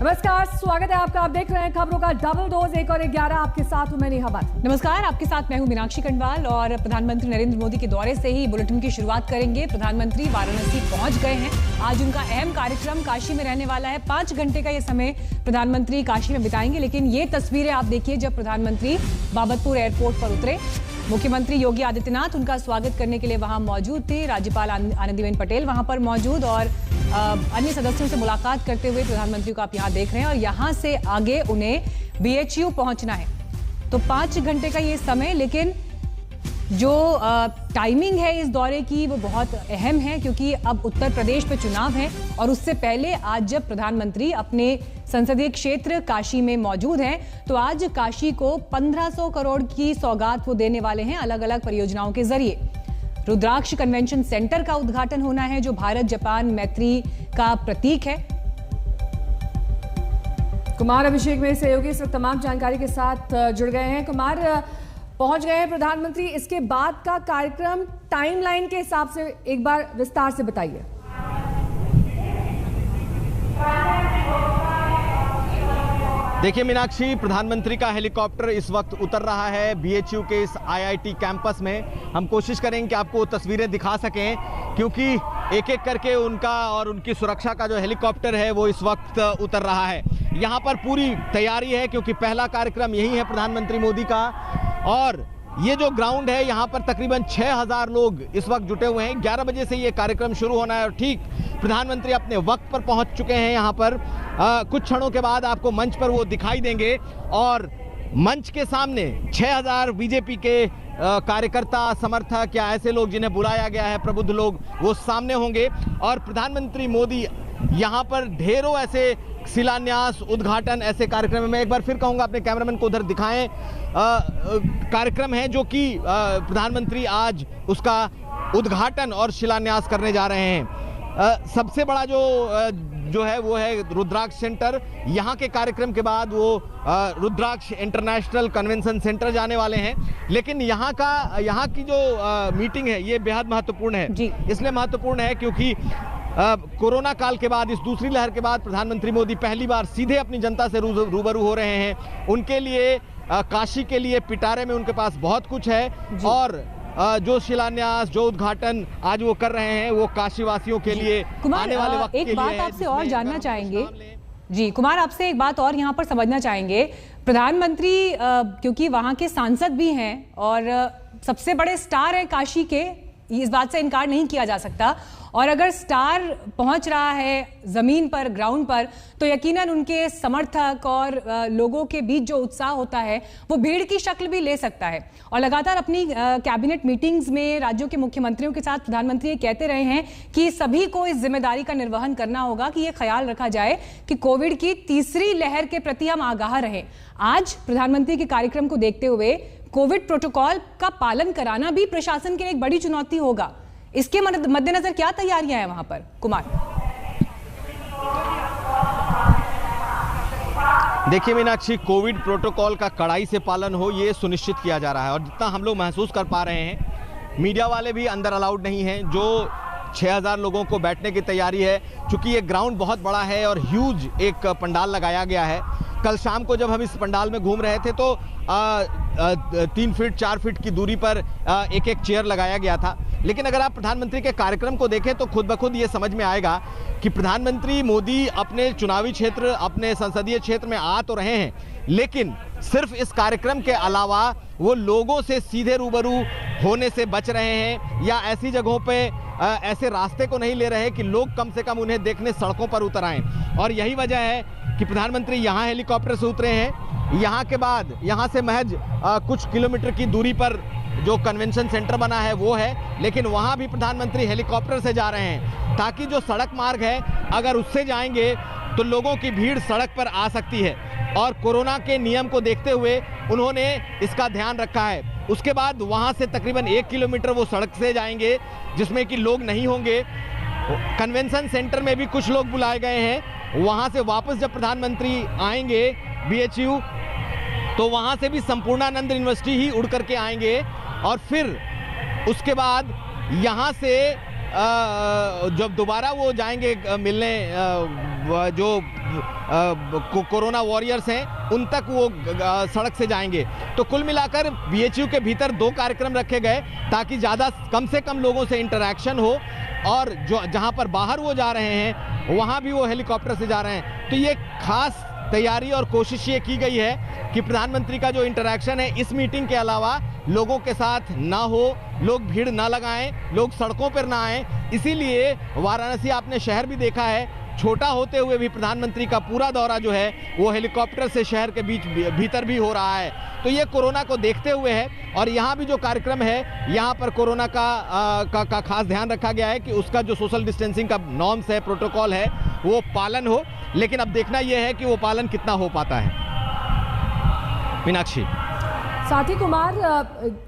नमस्कार, स्वागत है आपका। आप देख रहे हैं खबरों का डबल डोज 1 और 11। आपके साथ हूं मैं नेहा भट्ट। नमस्कार, आपके साथ मैं हूं मीनाक्षी खंडवाल और प्रधानमंत्री नरेंद्र मोदी के दौरे से ही बुलेटिन की शुरुआत करेंगे। प्रधानमंत्री वाराणसी पहुंच गए हैं। आज उनका अहम कार्यक्रम काशी में रहने वाला है। 5 घंटे का ये समय प्रधानमंत्री काशी में बिताएंगे। लेकिन ये तस्वीरें आप देखिए जब प्रधानमंत्री बाबतपुर एयरपोर्ट पर उतरे। मुख्यमंत्री योगी आदित्यनाथ उनका स्वागत करने के लिए वहां मौजूद थे। राज्यपाल आनंदीबेन पटेल वहां पर मौजूद और अन्य सदस्यों से मुलाकात करते हुए प्रधानमंत्री को आप यहां देख रहे हैं। और यहां से आगे उन्हें बीएचयू पहुंचना है। तो 5 घंटे का ये समय, लेकिन जो टाइमिंग है इस दौरे की वो बहुत अहम है, क्योंकि अब उत्तर प्रदेश पे चुनाव है और उससे पहले आज जब प्रधानमंत्री अपने संसदीय क्षेत्र काशी में मौजूद हैं, तो आज काशी को 1500 करोड़ की सौगात वो देने वाले हैं अलग अलग परियोजनाओं के जरिए। रुद्राक्ष कन्वेंशन सेंटर का उद्घाटन होना है, जो भारत जापान मैत्री का प्रतीक है। कुमार अभिषेक मेरे सहयोगी इस वक्त तमाम जानकारी के साथ जुड़ गए हैं। कुमार, पहुंच गए हैं प्रधानमंत्री। इसके बाद का कार्यक्रम टाइमलाइन के हिसाब से एक बार विस्तार से बताइए। देखिए मीनाक्षी, प्रधानमंत्री का हेलीकॉप्टर इस वक्त उतर रहा है बीएचयू के इस आईआईटी कैंपस में। हम कोशिश करेंगे कि आपको तस्वीरें दिखा सकें, क्योंकि एक एक करके उनका और उनकी सुरक्षा का जो हेलीकॉप्टर है वो इस वक्त उतर रहा है। यहाँ पर पूरी तैयारी है, क्योंकि पहला कार्यक्रम यही है प्रधानमंत्री मोदी का। और ये जो ग्राउंड है, यहाँ पर तकरीबन 6000 लोग इस वक्त जुटे हुए हैं। 11 बजे से ये कार्यक्रम शुरू होना है और ठीक प्रधानमंत्री अपने वक्त पर पहुंच चुके हैं यहाँ पर। कुछ क्षणों के बाद आपको मंच पर वो दिखाई देंगे और मंच के सामने 6000 बीजेपी के कार्यकर्ता, समर्थक या ऐसे लोग जिन्हें बुलाया गया है, प्रबुद्ध लोग, वो सामने होंगे। और प्रधानमंत्री मोदी यहाँ पर ढेरों ऐसे शिलान्यास, उद्घाटन, ऐसे कार्यक्रम है। मैं एक बार फिर कहूँगा अपने कैमरामैन को उधर दिखाएं। कार्यक्रम है जो कि प्रधानमंत्री आज उसका उद्घाटन और शिलान्यास करने जा रहे हैं। सबसे बड़ा जो है वो है रुद्राक्ष सेंटर। यहाँ के कार्यक्रम के बाद वो रुद्राक्ष इंटरनेशनल कन्वेंशन सेंटर जाने वाले हैं। लेकिन यहाँ की जो मीटिंग है ये बेहद महत्वपूर्ण है। इसलिए महत्वपूर्ण है क्योंकि कोरोना काल के बाद, इस दूसरी लहर के बाद प्रधानमंत्री मोदी पहली बार सीधे अपनी जनता से रूबरू हो रहे हैं। उनके लिए काशी के लिए पिटारे में उनके पास बहुत कुछ है। और जो शिलान्यास, जो उद्घाटन आज वो कर रहे हैं, वो काशी वासियों के लिए आने वाले वक्त के लिए। एक बात आपसे और जानना चाहेंगे जी कुमार, आपसे एक बात और यहाँ पर समझना चाहेंगे। प्रधानमंत्री क्योंकि वहाँ के सांसद भी हैं और सबसे बड़े स्टार है काशी के, इस बात से इनकार नहीं किया जा सकता। और अगर स्टार पहुंच रहा है जमीन पर, ग्राउंड पर, तो यकीनन उनके समर्थक और लोगों के बीच जो उत्साह होता है वो भीड़ की शक्ल भी ले सकता है। और लगातार अपनी कैबिनेट मीटिंग्स में राज्यों के मुख्यमंत्रियों के साथ प्रधानमंत्री ये कहते रहे हैं कि सभी को इस जिम्मेदारी का निर्वहन करना होगा कि ये ख्याल रखा जाए कि कोविड की तीसरी लहर के प्रति हम आगाह रहें। आज प्रधानमंत्री के कार्यक्रम को देखते हुए कोविड प्रोटोकॉल का पालन कराना भी प्रशासन के लिए एक बड़ी चुनौती होगा। इसके मद्देनजर क्या तैयारियां हैं वहां पर, कुमार? देखिए मीनाक्षी, कोविड प्रोटोकॉल का कड़ाई से पालन हो ये सुनिश्चित किया जा रहा है। और जितना हम लोग महसूस कर पा रहे हैं, मीडिया वाले भी अंदर अलाउड नहीं हैं। जो 6000 लोगों को बैठने की तैयारी है, चूंकि ये ग्राउंड बहुत बड़ा है और ह्यूज एक पंडाल लगाया गया है। कल शाम को जब हम इस पंडाल में घूम रहे थे तो 3 फीट 4 फीट की दूरी पर एक एक चेयर लगाया गया था। लेकिन अगर आप प्रधानमंत्री के कार्यक्रम को देखें तो खुद ब खुद ये समझ में आएगा कि प्रधानमंत्री मोदी अपने चुनावी क्षेत्र, अपने संसदीय क्षेत्र में आ तो रहे हैं, लेकिन सिर्फ इस कार्यक्रम के अलावा वो लोगों से सीधे रूबरू होने से बच रहे हैं या ऐसी जगहों पे ऐसे रास्ते को नहीं ले रहे कि लोग कम से कम उन्हें देखने सड़कों पर उतर आएं। और यही वजह है कि प्रधानमंत्री यहाँ हेलीकॉप्टर से उतरे हैं। यहाँ के बाद यहाँ से महज कुछ किलोमीटर की दूरी पर जो कन्वेंशन सेंटर बना है वो है, लेकिन वहाँ भी प्रधानमंत्री हेलीकॉप्टर से जा रहे हैं ताकि जो सड़क मार्ग है अगर उससे जाएंगे तो लोगों की भीड़ सड़क पर आ सकती है। और कोरोना के नियम को देखते हुए उन्होंने इसका ध्यान रखा है। उसके बाद वहाँ से तकरीबन 1 किलोमीटर वो सड़क से जाएंगे जिसमें कि लोग नहीं होंगे। कन्वेंशन सेंटर में भी कुछ लोग बुलाए गए हैं। वहाँ से वापस जब प्रधानमंत्री आएंगे बीएचयू, तो वहाँ से भी संपूर्णानंद यूनिवर्सिटी ही उड़ करके आएंगे। और फिर उसके बाद यहाँ से जब दोबारा वो जाएंगे मिलने जो कोरोना वॉरियर्स हैं उन तक वो सड़क से जाएंगे। तो कुल मिलाकर बीएचयू के भीतर 2 कार्यक्रम रखे गए ताकि कम से कम लोगों से इंटरेक्शन हो, और जो जहां पर बाहर वो जा रहे हैं वहां भी वो हेलीकॉप्टर से जा रहे हैं। तो ये खास तैयारी और कोशिश ये की गई है कि प्रधानमंत्री का जो इंटरेक्शन है इस मीटिंग के अलावा लोगों के साथ ना हो, लोग भीड़ ना लगाएं, लोग सड़कों पर ना आएं। इसीलिए वाराणसी आपने शहर भी देखा है, छोटा होते हुए भी प्रधानमंत्री का पूरा दौरा जो है वो हेलीकॉप्टर से शहर के भीतर भी हो रहा है। तो ये कोरोना को देखते हुए है, और यहाँ भी जो कार्यक्रम है यहाँ पर कोरोना का खास ध्यान रखा गया है कि उसका जो सोशल डिस्टेंसिंग का नॉर्म्स है, प्रोटोकॉल है, वो पालन हो। लेकिन अब देखना यह है कि वो पालन कितना हो पाता है। मीनाक्षी। साथी कुमार,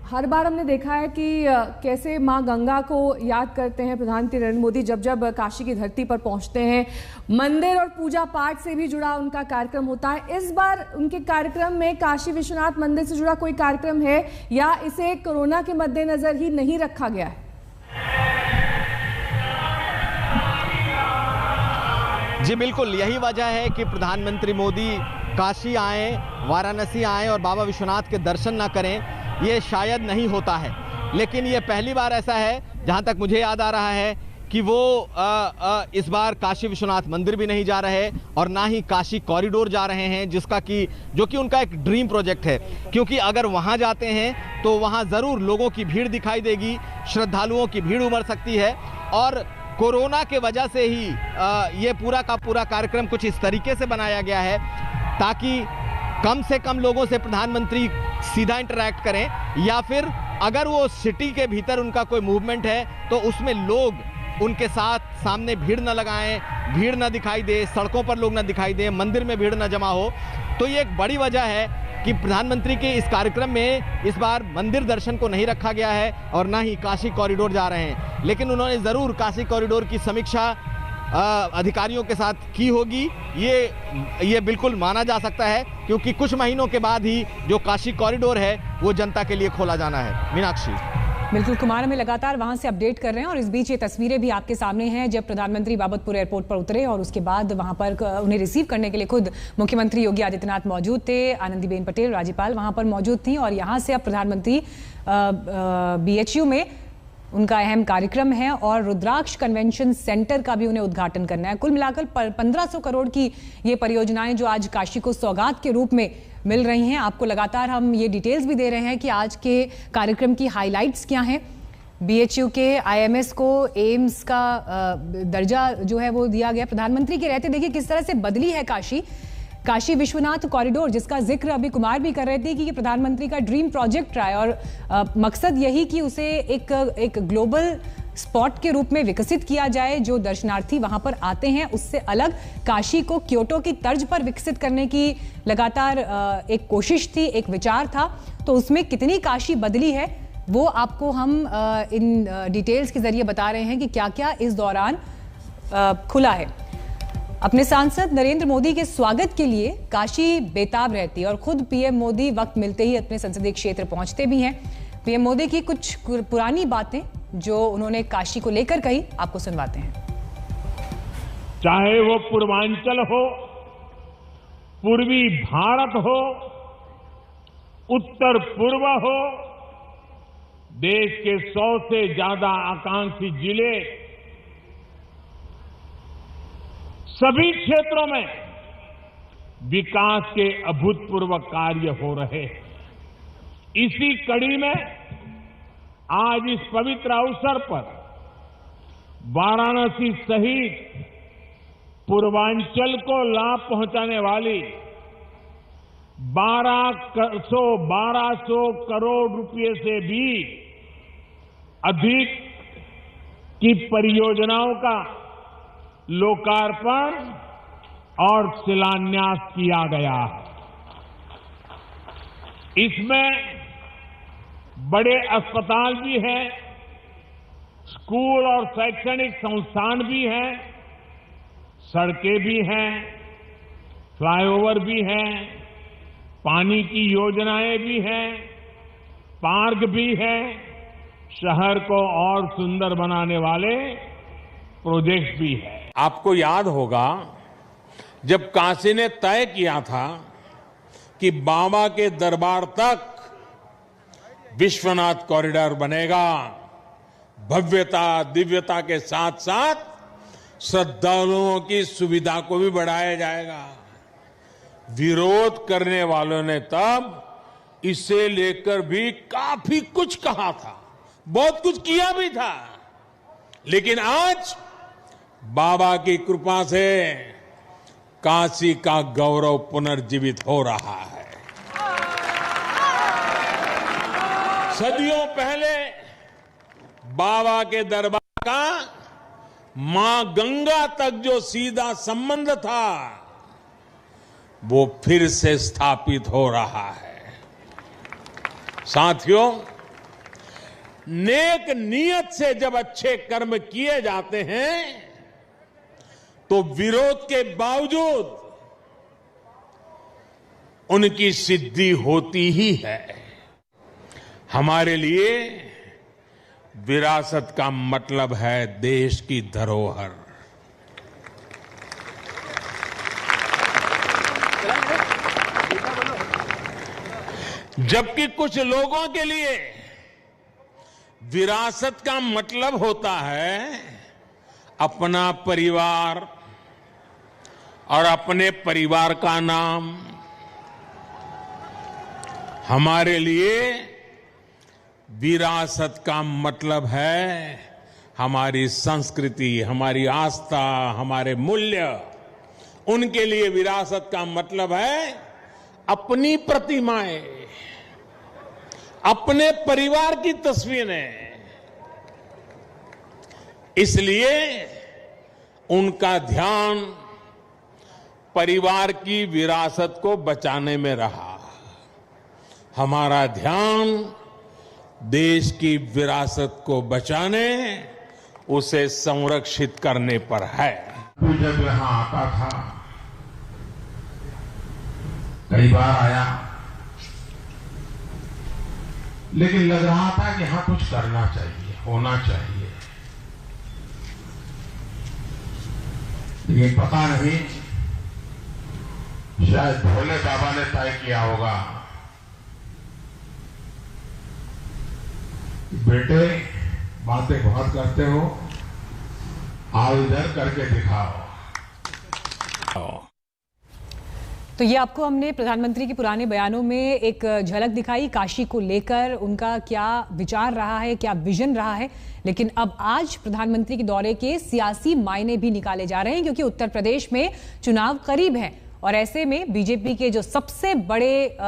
हर बार हमने देखा है कि कैसे मां गंगा को याद करते हैं प्रधानमंत्री नरेंद्र मोदी जब जब काशी की धरती पर पहुंचते हैं। मंदिर और पूजा पाठ से भी जुड़ा उनका कार्यक्रम होता है। इस बार उनके कार्यक्रम में काशी विश्वनाथ मंदिर से जुड़ा कोई कार्यक्रम है या इसे कोरोना के मद्देनजर ही नहीं रखा गया है? जी बिल्कुल, यही वजह है कि प्रधानमंत्री मोदी काशी आए, वाराणसी आए और बाबा विश्वनाथ के दर्शन ना करें, ये शायद नहीं होता है। लेकिन ये पहली बार ऐसा है, जहां तक मुझे याद आ रहा है, कि वो इस बार काशी विश्वनाथ मंदिर भी नहीं जा रहे और ना ही काशी कॉरिडोर जा रहे हैं, जो कि उनका एक ड्रीम प्रोजेक्ट है। क्योंकि अगर वहां जाते हैं तो वहां ज़रूर लोगों की भीड़ दिखाई देगी, श्रद्धालुओं की भीड़ उमड़ सकती है, और कोरोना के वजह से ही ये पूरा का पूरा कार्यक्रम कुछ इस तरीके से बनाया गया है ताकि कम से कम लोगों से प्रधानमंत्री सीधा इंटरैक्ट करें, या फिर अगर वो सिटी के भीतर उनका कोई मूवमेंट है तो उसमें लोग उनके साथ सामने भीड़ न लगाएं, भीड़ न दिखाई दे, सड़कों पर लोग न दिखाई दे, मंदिर में भीड़ न जमा हो। तो ये एक बड़ी वजह है कि प्रधानमंत्री के इस कार्यक्रम में इस बार मंदिर दर्शन को नहीं रखा गया है और ना ही काशी कॉरिडोर जा रहे हैं। लेकिन उन्होंने ज़रूर काशी कॉरिडोर की समीक्षा अधिकारियों के साथ की होगी, ये बिल्कुल माना जा सकता है, क्योंकि कुछ महीनों के बाद ही जो काशी कॉरिडोर है वो जनता के लिए खोला जाना है। मीनाक्षी। बिल्कुल कुमार, हमें लगातार वहां से अपडेट कर रहे हैं और इस बीच ये तस्वीरें भी आपके सामने हैं जब प्रधानमंत्री बाबतपुर एयरपोर्ट पर उतरे और उसके बाद वहां पर उन्हें रिसीव करने के लिए खुद मुख्यमंत्री योगी आदित्यनाथ मौजूद थे, आनंदीबेन पटेल राज्यपाल वहां पर मौजूद थी, और यहां से अब प्रधानमंत्री बीएचयू में उनका अहम कार्यक्रम है और रुद्राक्ष कन्वेंशन सेंटर का भी उन्हें उद्घाटन करना है। कुल मिलाकर 1500 करोड़ की ये परियोजनाएं जो आज काशी को सौगात के रूप में मिल रही हैं। आपको लगातार हम ये डिटेल्स भी दे रहे हैं कि आज के कार्यक्रम की हाइलाइट्स क्या हैं। बीएचयू के आईएमएस को एम्स का दर्जा जो है वो दिया गया प्रधानमंत्री के रहते। देखिए किस तरह से बदली है काशी विश्वनाथ कॉरिडोर, जिसका जिक्र अभी कुमार भी कर रहे थे कि ये प्रधानमंत्री का ड्रीम प्रोजेक्ट रहा है और मकसद यही कि उसे एक ग्लोबल स्पॉट के रूप में विकसित किया जाए। जो दर्शनार्थी वहां पर आते हैं उससे अलग काशी को क्योटो की तर्ज पर विकसित करने की लगातार एक कोशिश थी, एक विचार था। तो उसमें कितनी काशी बदली है वो आपको हम इन डिटेल्स के जरिए बता रहे हैं कि क्या क्या इस दौरान खुला है। अपने सांसद नरेंद्र मोदी के स्वागत के लिए काशी बेताब रहती है और खुद पीएम मोदी वक्त मिलते ही अपने संसदीय क्षेत्र पहुंचते भी हैं। पीएम मोदी की कुछ पुरानी बातें जो उन्होंने काशी को लेकर कही, आपको सुनवाते हैं। चाहे वो पूर्वांचल हो, पूर्वी भारत हो, उत्तर पूर्व हो, देश के 100 से ज्यादा आकांक्षी जिले, सभी क्षेत्रों में विकास के अभूतपूर्व कार्य हो रहे हैं। इसी कड़ी में आज इस पवित्र अवसर पर वाराणसी सहित पूर्वांचल को लाभ पहुंचाने वाली 1200 करोड़ रुपए से भी अधिक की परियोजनाओं का लोकार्पण और शिलान्यास किया गया है। इसमें बड़े अस्पताल भी हैं, स्कूल और शैक्षणिक संस्थान भी हैं, सड़कें भी हैं, फ्लाईओवर भी हैं, पानी की योजनाएं भी हैं, पार्क भी हैं, शहर को और सुंदर बनाने वाले प्रोजेक्ट भी हैं। आपको याद होगा जब काशी ने तय किया था कि बाबा के दरबार तक विश्वनाथ कॉरिडोर बनेगा, भव्यता दिव्यता के साथ साथ श्रद्धालुओं की सुविधा को भी बढ़ाया जाएगा। विरोध करने वालों ने तब इसे लेकर भी काफी कुछ कहा था, बहुत कुछ किया भी था, लेकिन आज बाबा की कृपा से काशी का गौरव पुनर्जीवित हो रहा है। सदियों पहले बाबा के दरबार का मां गंगा तक जो सीधा संबंध था वो फिर से स्थापित हो रहा है। साथियों, नेक नियत से जब अच्छे कर्म किए जाते हैं तो विरोध के बावजूद उनकी सिद्धि होती ही है। हमारे लिए विरासत का मतलब है देश की धरोहर। जबकि कुछ लोगों के लिए विरासत का मतलब होता है अपना परिवार और अपने परिवार का नाम। हमारे लिए विरासत का मतलब है हमारी संस्कृति, हमारी आस्था, हमारे मूल्य। उनके लिए विरासत का मतलब है अपनी प्रतिमाएं, अपने परिवार की तस्वीरें। इसलिए उनका ध्यान परिवार की विरासत को बचाने में रहा। हमारा ध्यान देश की विरासत को बचाने, उसे संरक्षित करने पर है। जब यहां आता था, कई बार आया, लेकिन लग रहा था कि हाँ कुछ करना चाहिए, होना चाहिए। लेकिन पता नहीं, शायद भोले बाबा ने तय किया होगा, बेटे बातें बहुत करते हो, आओ इधर करके दिखाओ। तो ये आपको हमने प्रधानमंत्री के पुराने बयानों में एक झलक दिखाई, काशी को लेकर उनका क्या विचार रहा है, क्या विजन रहा है। लेकिन अब आज प्रधानमंत्री के दौरे के सियासी मायने भी निकाले जा रहे हैं, क्योंकि उत्तर प्रदेश में चुनाव करीब है और ऐसे में बीजेपी के जो सबसे बड़े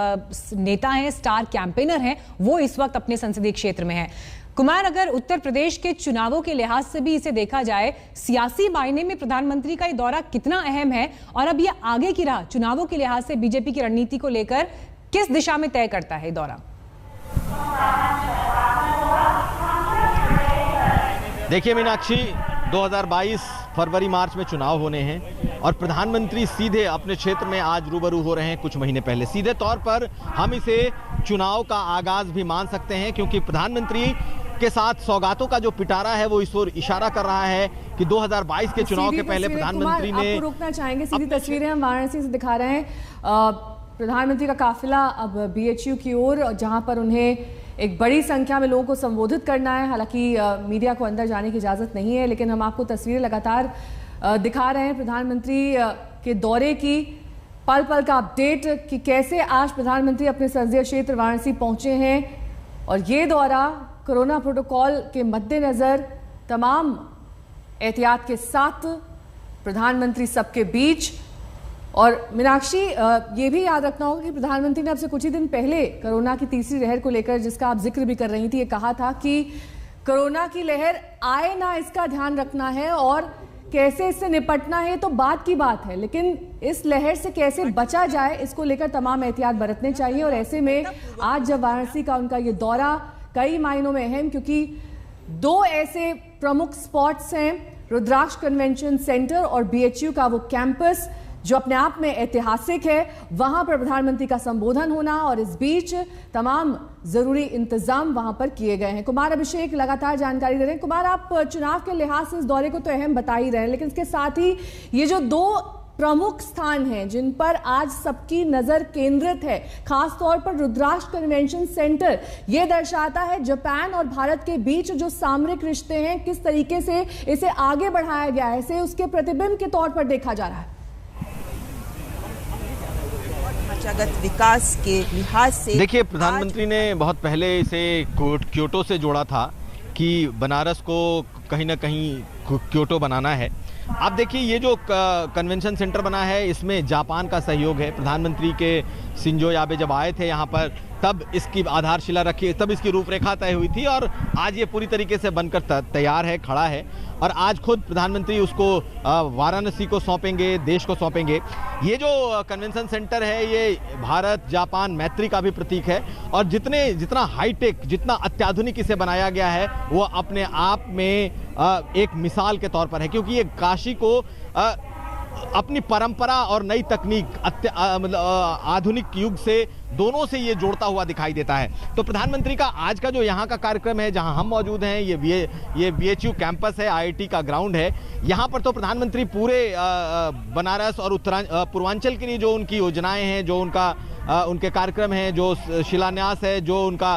नेता हैं, स्टार कैंपेनर हैं, वो इस वक्त अपने संसदीय क्षेत्र में हैं। कुमार, अगर उत्तर प्रदेश के चुनावों के लिहाज से भी इसे देखा जाए, सियासी मायने में प्रधानमंत्री का ये दौरा कितना अहम है और अब ये आगे की राह चुनावों के लिहाज से बीजेपी की रणनीति को लेकर किस दिशा में तय करता है ये दौरा? देखिए मीनाक्षी, 2022 फरवरी मार्च में चुनाव होने हैं और प्रधानमंत्री सीधे अपने क्षेत्र में आज रूबरू हो रहे हैं कुछ महीने पहले। सीधे तौर पर हम इसे चुनाव का आगाज भी मान सकते हैं, क्योंकि प्रधानमंत्री के साथ सौगातों का जो पिटारा है वो इस ओर इशारा कर रहा है कि 2022 के चुनाव के पहले प्रधानमंत्री ने। आपको रोकना चाहेंगे, सीधी तस्वीरें हम वाराणसी से दिखा रहे हैं। प्रधानमंत्री का काफिला अब BHU की ओर, जहां पर उन्हें एक बड़ी संख्या में लोगों को संबोधित करना है। हालांकि मीडिया को अंदर जाने की इजाजत नहीं है, लेकिन हम आपको तस्वीरें लगातार दिखा रहे हैं प्रधानमंत्री के दौरे की, पल पल का अपडेट कि कैसे आज प्रधानमंत्री अपने संसदीय क्षेत्र वाराणसी पहुंचे हैं। और ये दौरा कोरोना प्रोटोकॉल के मद्देनजर तमाम एहतियात के साथ प्रधानमंत्री सबके बीच। और मीनाक्षी, ये भी याद रखना होगा कि प्रधानमंत्री ने आपसे कुछ ही दिन पहले कोरोना की तीसरी लहर को लेकर, जिसका आप जिक्र भी कर रही थी, ये कहा था कि कोरोना की लहर आए ना, इसका ध्यान रखना है और कैसे इससे निपटना है तो बात की बात है, लेकिन इस लहर से कैसे बचा जाए इसको लेकर तमाम एहतियात बरतने चाहिए। और ऐसे में आज जब वाराणसी का उनका ये दौरा कई मायनों में अहम, क्योंकि दो ऐसे प्रमुख स्पॉट्स हैं, रुद्राक्ष कन्वेंशन सेंटर और BHU का वो कैंपस जो अपने आप में ऐतिहासिक है, वहां पर प्रधानमंत्री का संबोधन होना और इस बीच तमाम जरूरी इंतजाम वहां पर किए गए हैं। कुमार अभिषेक लगातार जानकारी दे रहे हैं। कुमार, आप चुनाव के लिहाज से इस दौरे को तो अहम बता ही रहे हैं, लेकिन इसके साथ ही ये जो दो प्रमुख स्थान हैं जिन पर आज सबकी नजर केंद्रित है, खासतौर पर रुद्राक्ष कन्वेंशन सेंटर। ये दर्शाता है जापान और भारत के बीच जो सामरिक रिश्ते हैं, किस तरीके से इसे आगे बढ़ाया गया है, इसे उसके प्रतिबिंब के तौर पर देखा जा रहा है। ढांचागत विकास के लिहाज से देखिए, प्रधानमंत्री ने बहुत पहले इसे क्योटो से जोड़ा था कि बनारस को कहीं ना कहीं क्योटो बनाना है। आप देखिए, ये जो कन्वेंशन सेंटर बना है इसमें जापान का सहयोग है। प्रधानमंत्री के शिंजो आबे जब आए थे यहाँ पर तब इसकी आधारशिला रखी, तब इसकी रूपरेखा तय हुई थी और आज ये पूरी तरीके से बनकर तैयार है, खड़ा है। और आज खुद प्रधानमंत्री उसको वाराणसी को सौंपेंगे, देश को सौंपेंगे। ये जो कन्वेंशन सेंटर है ये भारत जापान मैत्री का भी प्रतीक है और जितना हाईटेक, जितना अत्याधुनिक इसे बनाया गया है वो अपने आप में एक मिसाल के तौर पर है, क्योंकि ये काशी को अपनी परंपरा और नई तकनीक, आधुनिक युग से, दोनों से ये जोड़ता हुआ दिखाई देता है। तो प्रधानमंत्री का आज का जो यहाँ का कार्यक्रम है, जहाँ हम मौजूद हैं, ये BHU कैंपस है, IIT का ग्राउंड है। यहाँ पर तो प्रधानमंत्री पूरे बनारस और पूर्वांचल के लिए जो उनकी योजनाएं हैं, जो उनके कार्यक्रम हैं, जो शिलान्यास है, जो उनका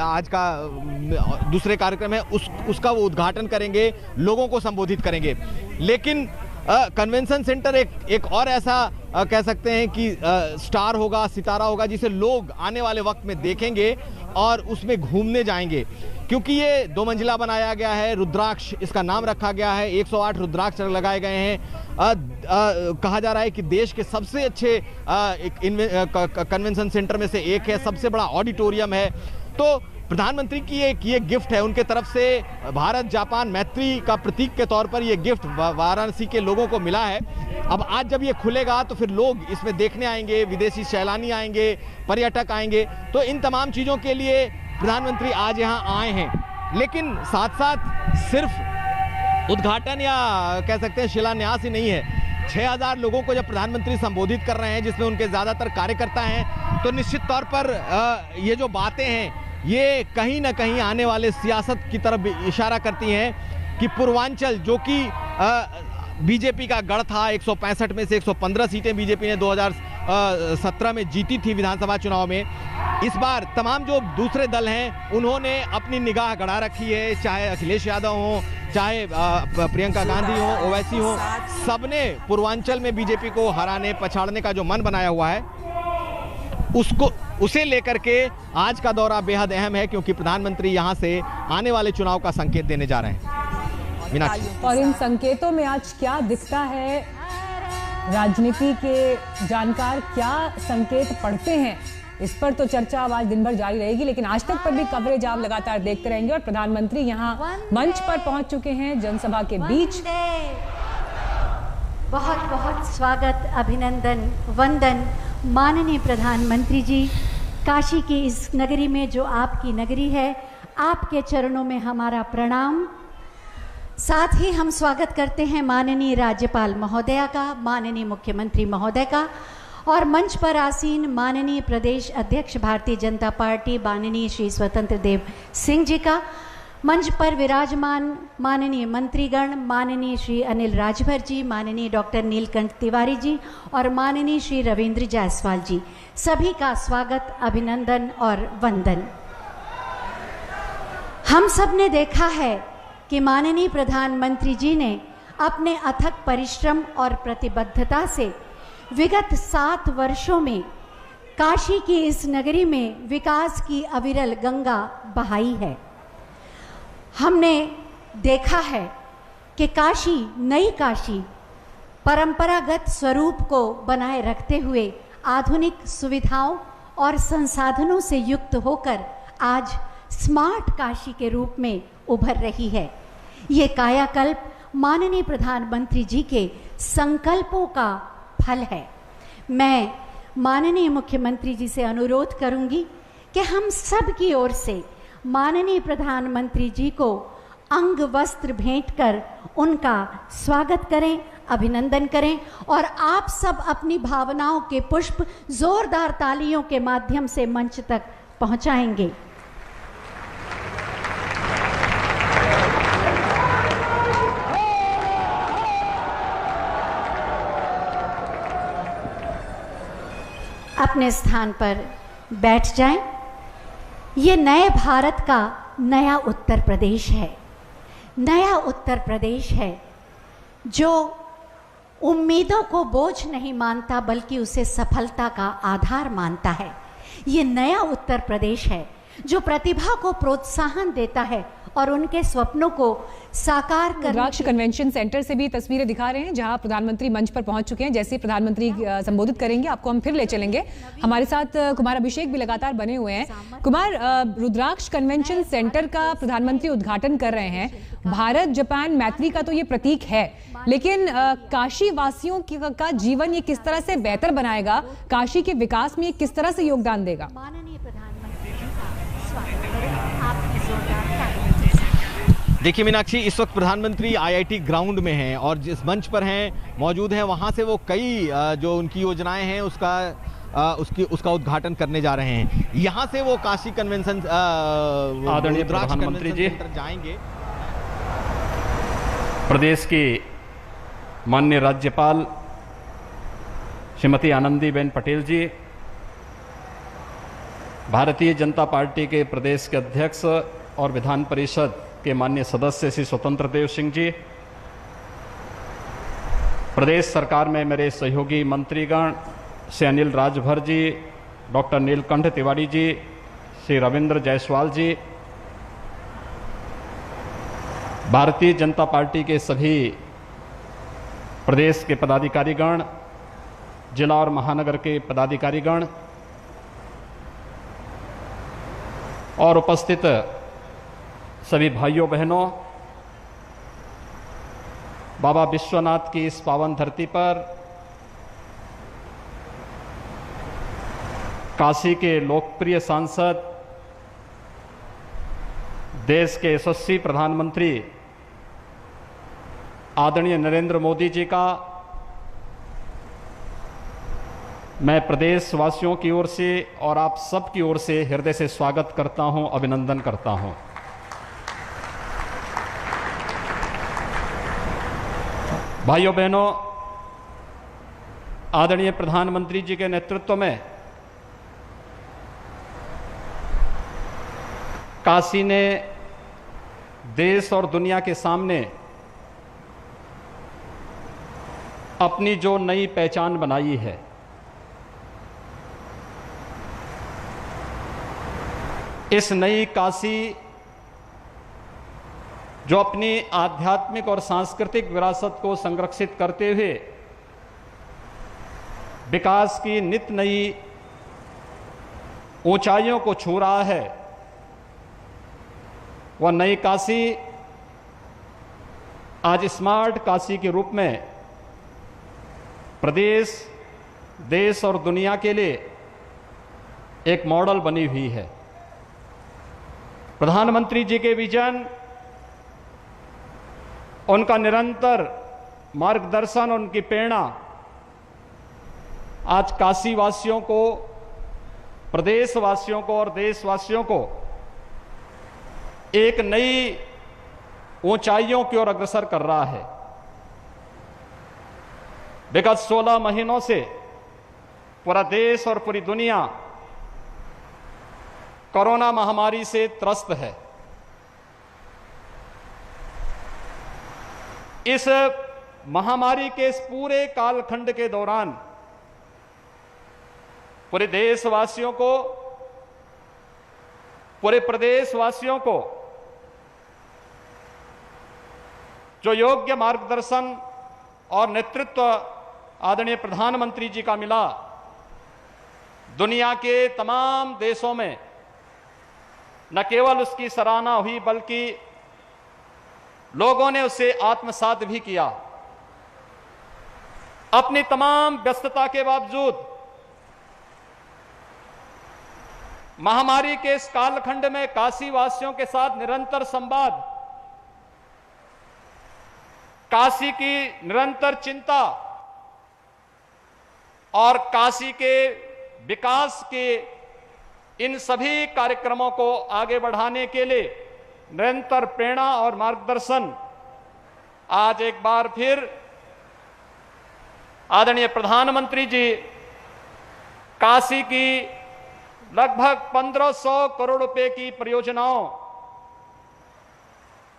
आज का दूसरे कार्यक्रम है, उसका वो उद्घाटन करेंगे, लोगों को संबोधित करेंगे। लेकिन कन्वेंशन सेंटर एक और ऐसा कह सकते हैं कि स्टार होगा, सितारा होगा, जिसे लोग आने वाले वक्त में देखेंगे और उसमें घूमने जाएंगे, क्योंकि ये 2 मंजिला बनाया गया है। रुद्राक्ष इसका नाम रखा गया है। 108 रुद्राक्ष लगाए गए हैं। कहा जा रहा है कि देश के सबसे अच्छे कन्वेंशन सेंटर में से एक है, सबसे बड़ा ऑडिटोरियम है। तो प्रधानमंत्री की ये गिफ्ट है उनके तरफ से, भारत जापान मैत्री का प्रतीक के तौर पर ये गिफ्ट वाराणसी के लोगों को मिला है। अब आज जब ये खुलेगा तो फिर लोग इसमें देखने आएंगे, विदेशी सैलानी आएंगे, पर्यटक आएंगे। तो इन तमाम चीज़ों के लिए प्रधानमंत्री आज यहाँ आए हैं। लेकिन साथ साथ सिर्फ उद्घाटन या कह सकते हैं शिलान्यास ही नहीं है। 6000 लोगों को जब प्रधानमंत्री संबोधित कर रहे हैं, जिसमें उनके ज़्यादातर कार्यकर्ता हैं, तो निश्चित तौर पर ये जो बातें हैं ये कहीं ना कहीं आने वाले सियासत की तरफ इशारा करती हैं कि पूर्वांचल, जो कि बीजेपी का गढ़ था, 165 में से 115 सीटें बीजेपी ने 2017 में जीती थी विधानसभा चुनाव में। इस बार तमाम जो दूसरे दल हैं उन्होंने अपनी निगाह गड़ा रखी है, चाहे अखिलेश यादव हों, चाहे प्रियंका गांधी हो, ओवैसी हो, सबने पूर्वांचल में बीजेपी को हराने पछाड़ने का जो मन बनाया हुआ है उसे लेकर के आज का दौरा बेहद अहम है, क्योंकि प्रधानमंत्री यहां से आने वाले चुनाव का संकेत देने जा रहे हैं। मीनाक्षी, और इन संकेतों में आज क्या दिखता है, राजनीति के जानकार क्या संकेत पढ़ते हैं, इस पर तो चर्चा आज दिन भर जारी रहेगी। लेकिन आज तक पर भी कवरेज आप लगातार देखते रहेंगे और प्रधानमंत्री यहाँ मंच पर पहुंच चुके हैं जनसभा के बीच। बहुत बहुत स्वागत, अभिनंदन, वंदन माननीय प्रधानमंत्री जी। काशी की इस नगरी में जो आपकी नगरी है, आपके चरणों में हमारा प्रणाम। साथ ही हम स्वागत करते हैं माननीय राज्यपाल महोदया का, माननीय मुख्यमंत्री महोदय का और मंच पर आसीन माननीय प्रदेश अध्यक्ष भारतीय जनता पार्टी माननीय श्री स्वतंत्र देव सिंह जी का, मंच पर विराजमान माननीय मंत्रीगण, माननीय श्री अनिल राजभर जी, माननीय डॉक्टर नीलकंठ तिवारी जी और माननीय श्री रविंद्र जायसवाल जी, सभी का स्वागत, अभिनंदन और वंदन। हम सब ने देखा है कि माननीय प्रधानमंत्री जी ने अपने अथक परिश्रम और प्रतिबद्धता से विगत 7 वर्षों में काशी की इस नगरी में विकास की अविरल गंगा बहाई है। हमने देखा है कि काशी, नई काशी परंपरागत स्वरूप को बनाए रखते हुए आधुनिक सुविधाओं और संसाधनों से युक्त होकर आज स्मार्ट काशी के रूप में उभर रही है। ये कायाकल्प माननीय प्रधानमंत्री जी के संकल्पों का फल है। मैं माननीय मुख्यमंत्री जी से अनुरोध करूंगी कि हम सब की ओर से माननीय प्रधानमंत्री जी को अंग वस्त्र भेंट कर उनका स्वागत करें, अभिनंदन करें और आप सब अपनी भावनाओं के पुष्प जोरदार तालियों के माध्यम से मंच तक पहुंचाएंगे। अपने स्थान पर बैठ जाएं। ये नए भारत का नया उत्तर प्रदेश है, नया उत्तर प्रदेश है जो उम्मीदों को बोझ नहीं मानता बल्कि उसे सफलता का आधार मानता है। ये नया उत्तर प्रदेश है जो प्रतिभा को प्रोत्साहन देता है और उनके स्वप्नों को साकार करने। रुद्राक्ष कन्वेंशन सेंटर से भी तस्वीरें दिखा रहे हैं जहां प्रधानमंत्री मंच पर पहुंच चुके हैं। जैसे प्रधानमंत्री संबोधित करेंगे आपको हम फिर ले चलेंगे। हमारे साथ कुमार अभिषेक भी लगातार बने हुए हैं। कुमार, रुद्राक्ष कन्वेंशन सेंटर का प्रधानमंत्री उद्घाटन कर रहे हैं। भारत जापान मैत्री का तो ये प्रतीक है, लेकिन काशी वासियों का जीवन ये किस तरह से बेहतर बनाएगा, काशी के विकास में ये किस तरह से योगदान देगा? माननीय प्रधानमंत्री जी का स्वागत करें आपकी जोरदार तालियों के साथ। देखिए मीनाक्षी, इस वक्त प्रधानमंत्री आईआईटी ग्राउंड में हैं और जिस मंच पर हैं मौजूद हैं वहां से वो कई जो उनकी योजनाएं हैं उसका उद्घाटन करने जा रहे हैं। यहां से वो काशी कन्वेंशन आदरणीय प्रधानमंत्री जी जाएंगे। प्रदेश की माननीय राज्यपाल श्रीमती आनंदीबेन पटेल जी, भारतीय जनता पार्टी के प्रदेश के अध्यक्ष और विधान परिषद के माननीय सदस्य श्री स्वतंत्र देव सिंह जी, प्रदेश सरकार में मेरे सहयोगी मंत्रीगण श्री अनिल राजभर जी, डॉक्टर नीलकंठ तिवारी जी, श्री रविंद्र जायसवाल जी, भारतीय जनता पार्टी के सभी प्रदेश के पदाधिकारीगण, जिला और महानगर के पदाधिकारीगण और उपस्थित सभी भाइयों बहनों, बाबा विश्वनाथ की इस पावन धरती पर काशी के लोकप्रिय सांसद, देश के यशस्वी प्रधानमंत्री आदरणीय नरेंद्र मोदी जी का मैं प्रदेश वासियों की ओर से और आप सब की ओर से हृदय से स्वागत करता हूं, अभिनंदन करता हूं। भाइयों बहनों, आदरणीय प्रधानमंत्री जी के नेतृत्व में काशी ने देश और दुनिया के सामने अपनी जो नई पहचान बनाई है, इस नई काशी जो अपनी आध्यात्मिक और सांस्कृतिक विरासत को संरक्षित करते हुए विकास की नित नई ऊंचाइयों को छू रहा है, वह नई काशी आज स्मार्ट काशी के रूप में प्रदेश, देश और दुनिया के लिए एक मॉडल बनी हुई है। प्रधानमंत्री जी के विजन, उनका निरंतर मार्गदर्शन, उनकी प्रेरणा आज काशी वासियों को, प्रदेशवासियों को और देशवासियों को एक नई ऊंचाइयों की ओर अग्रसर कर रहा है। विगत 16 महीनों से पूरा देश और पूरी दुनिया कोरोना महामारी से त्रस्त है। इस महामारी के इस पूरे कालखंड के दौरान पूरे देशवासियों को, पूरे प्रदेशवासियों को जो योग्य मार्गदर्शन और नेतृत्व आदरणीय प्रधानमंत्री जी का मिला, दुनिया के तमाम देशों में न केवल उसकी सराहना हुई बल्कि लोगों ने उसे आत्मसात भी किया। अपनी तमाम व्यस्तता के बावजूद महामारी के इस कालखंड में काशी वासियों के साथ निरंतर संवाद, काशी की निरंतर चिंता और काशी के विकास के इन सभी कार्यक्रमों को आगे बढ़ाने के लिए निरंतर प्रेरणा और मार्गदर्शन आज एक बार फिर आदरणीय प्रधानमंत्री जी काशी की लगभग 1500 करोड़ रुपए की परियोजनाओं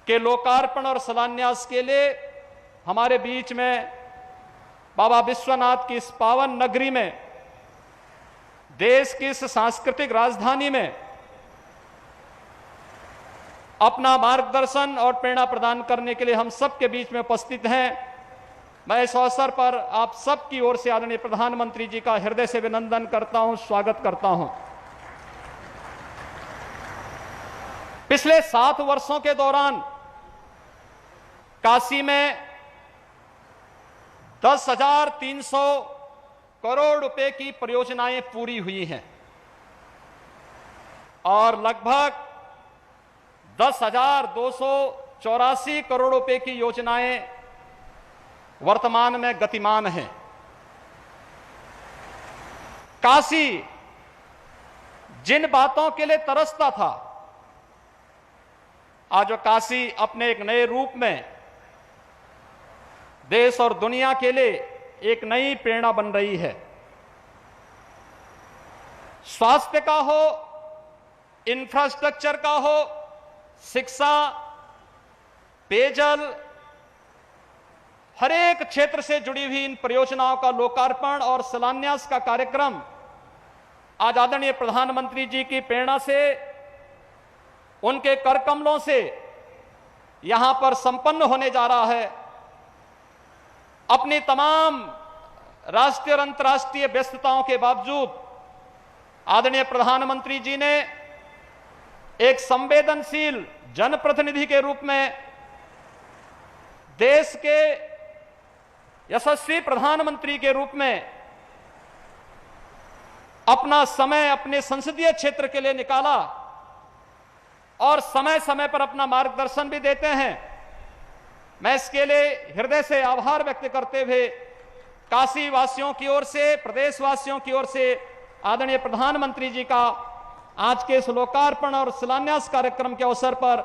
के लोकार्पण और शिलान्यास के लिए हमारे बीच में बाबा विश्वनाथ की इस पावन नगरी में, देश की इस सांस्कृतिक राजधानी में अपना मार्गदर्शन और प्रेरणा प्रदान करने के लिए हम सबके बीच में उपस्थित हैं। मैं इस अवसर पर आप सबकी ओर से आदरणीय प्रधानमंत्री जी का हृदय से अभिनंदन करता हूं, स्वागत करता हूं। पिछले 7 वर्षों के दौरान काशी में 10,300 करोड़ रुपए की परियोजनाएं पूरी हुई हैं और लगभग 10,284 करोड़ रुपए की योजनाएं वर्तमान में गतिमान हैं। काशी जिन बातों के लिए तरसता था, आज वो काशी अपने एक नए रूप में देश और दुनिया के लिए एक नई प्रेरणा बन रही है। स्वास्थ्य का हो, इंफ्रास्ट्रक्चर का हो, शिक्षा, पेयजल, हर एक क्षेत्र से जुड़ी हुई इन परियोजनाओं का लोकार्पण और शिलान्यास का कार्यक्रम आज आदरणीय प्रधानमंत्री जी की प्रेरणा से, उनके कर कमलों से यहां पर संपन्न होने जा रहा है। अपनी तमाम राष्ट्रीय और अंतर्राष्ट्रीय व्यस्तताओं के बावजूद आदरणीय प्रधानमंत्री जी ने एक संवेदनशील जनप्रतिनिधि के रूप में, देश के यशस्वी प्रधानमंत्री के रूप में अपना समय अपने संसदीय क्षेत्र के लिए निकाला और समय समय पर अपना मार्गदर्शन भी देते हैं। मैं इसके लिए हृदय से आभार व्यक्त करते हुए काशी वासियों की ओर से, प्रदेशवासियों की ओर से आदरणीय प्रधानमंत्री जी का आज के इस लोकार्पण और शिलान्यास कार्यक्रम के अवसर पर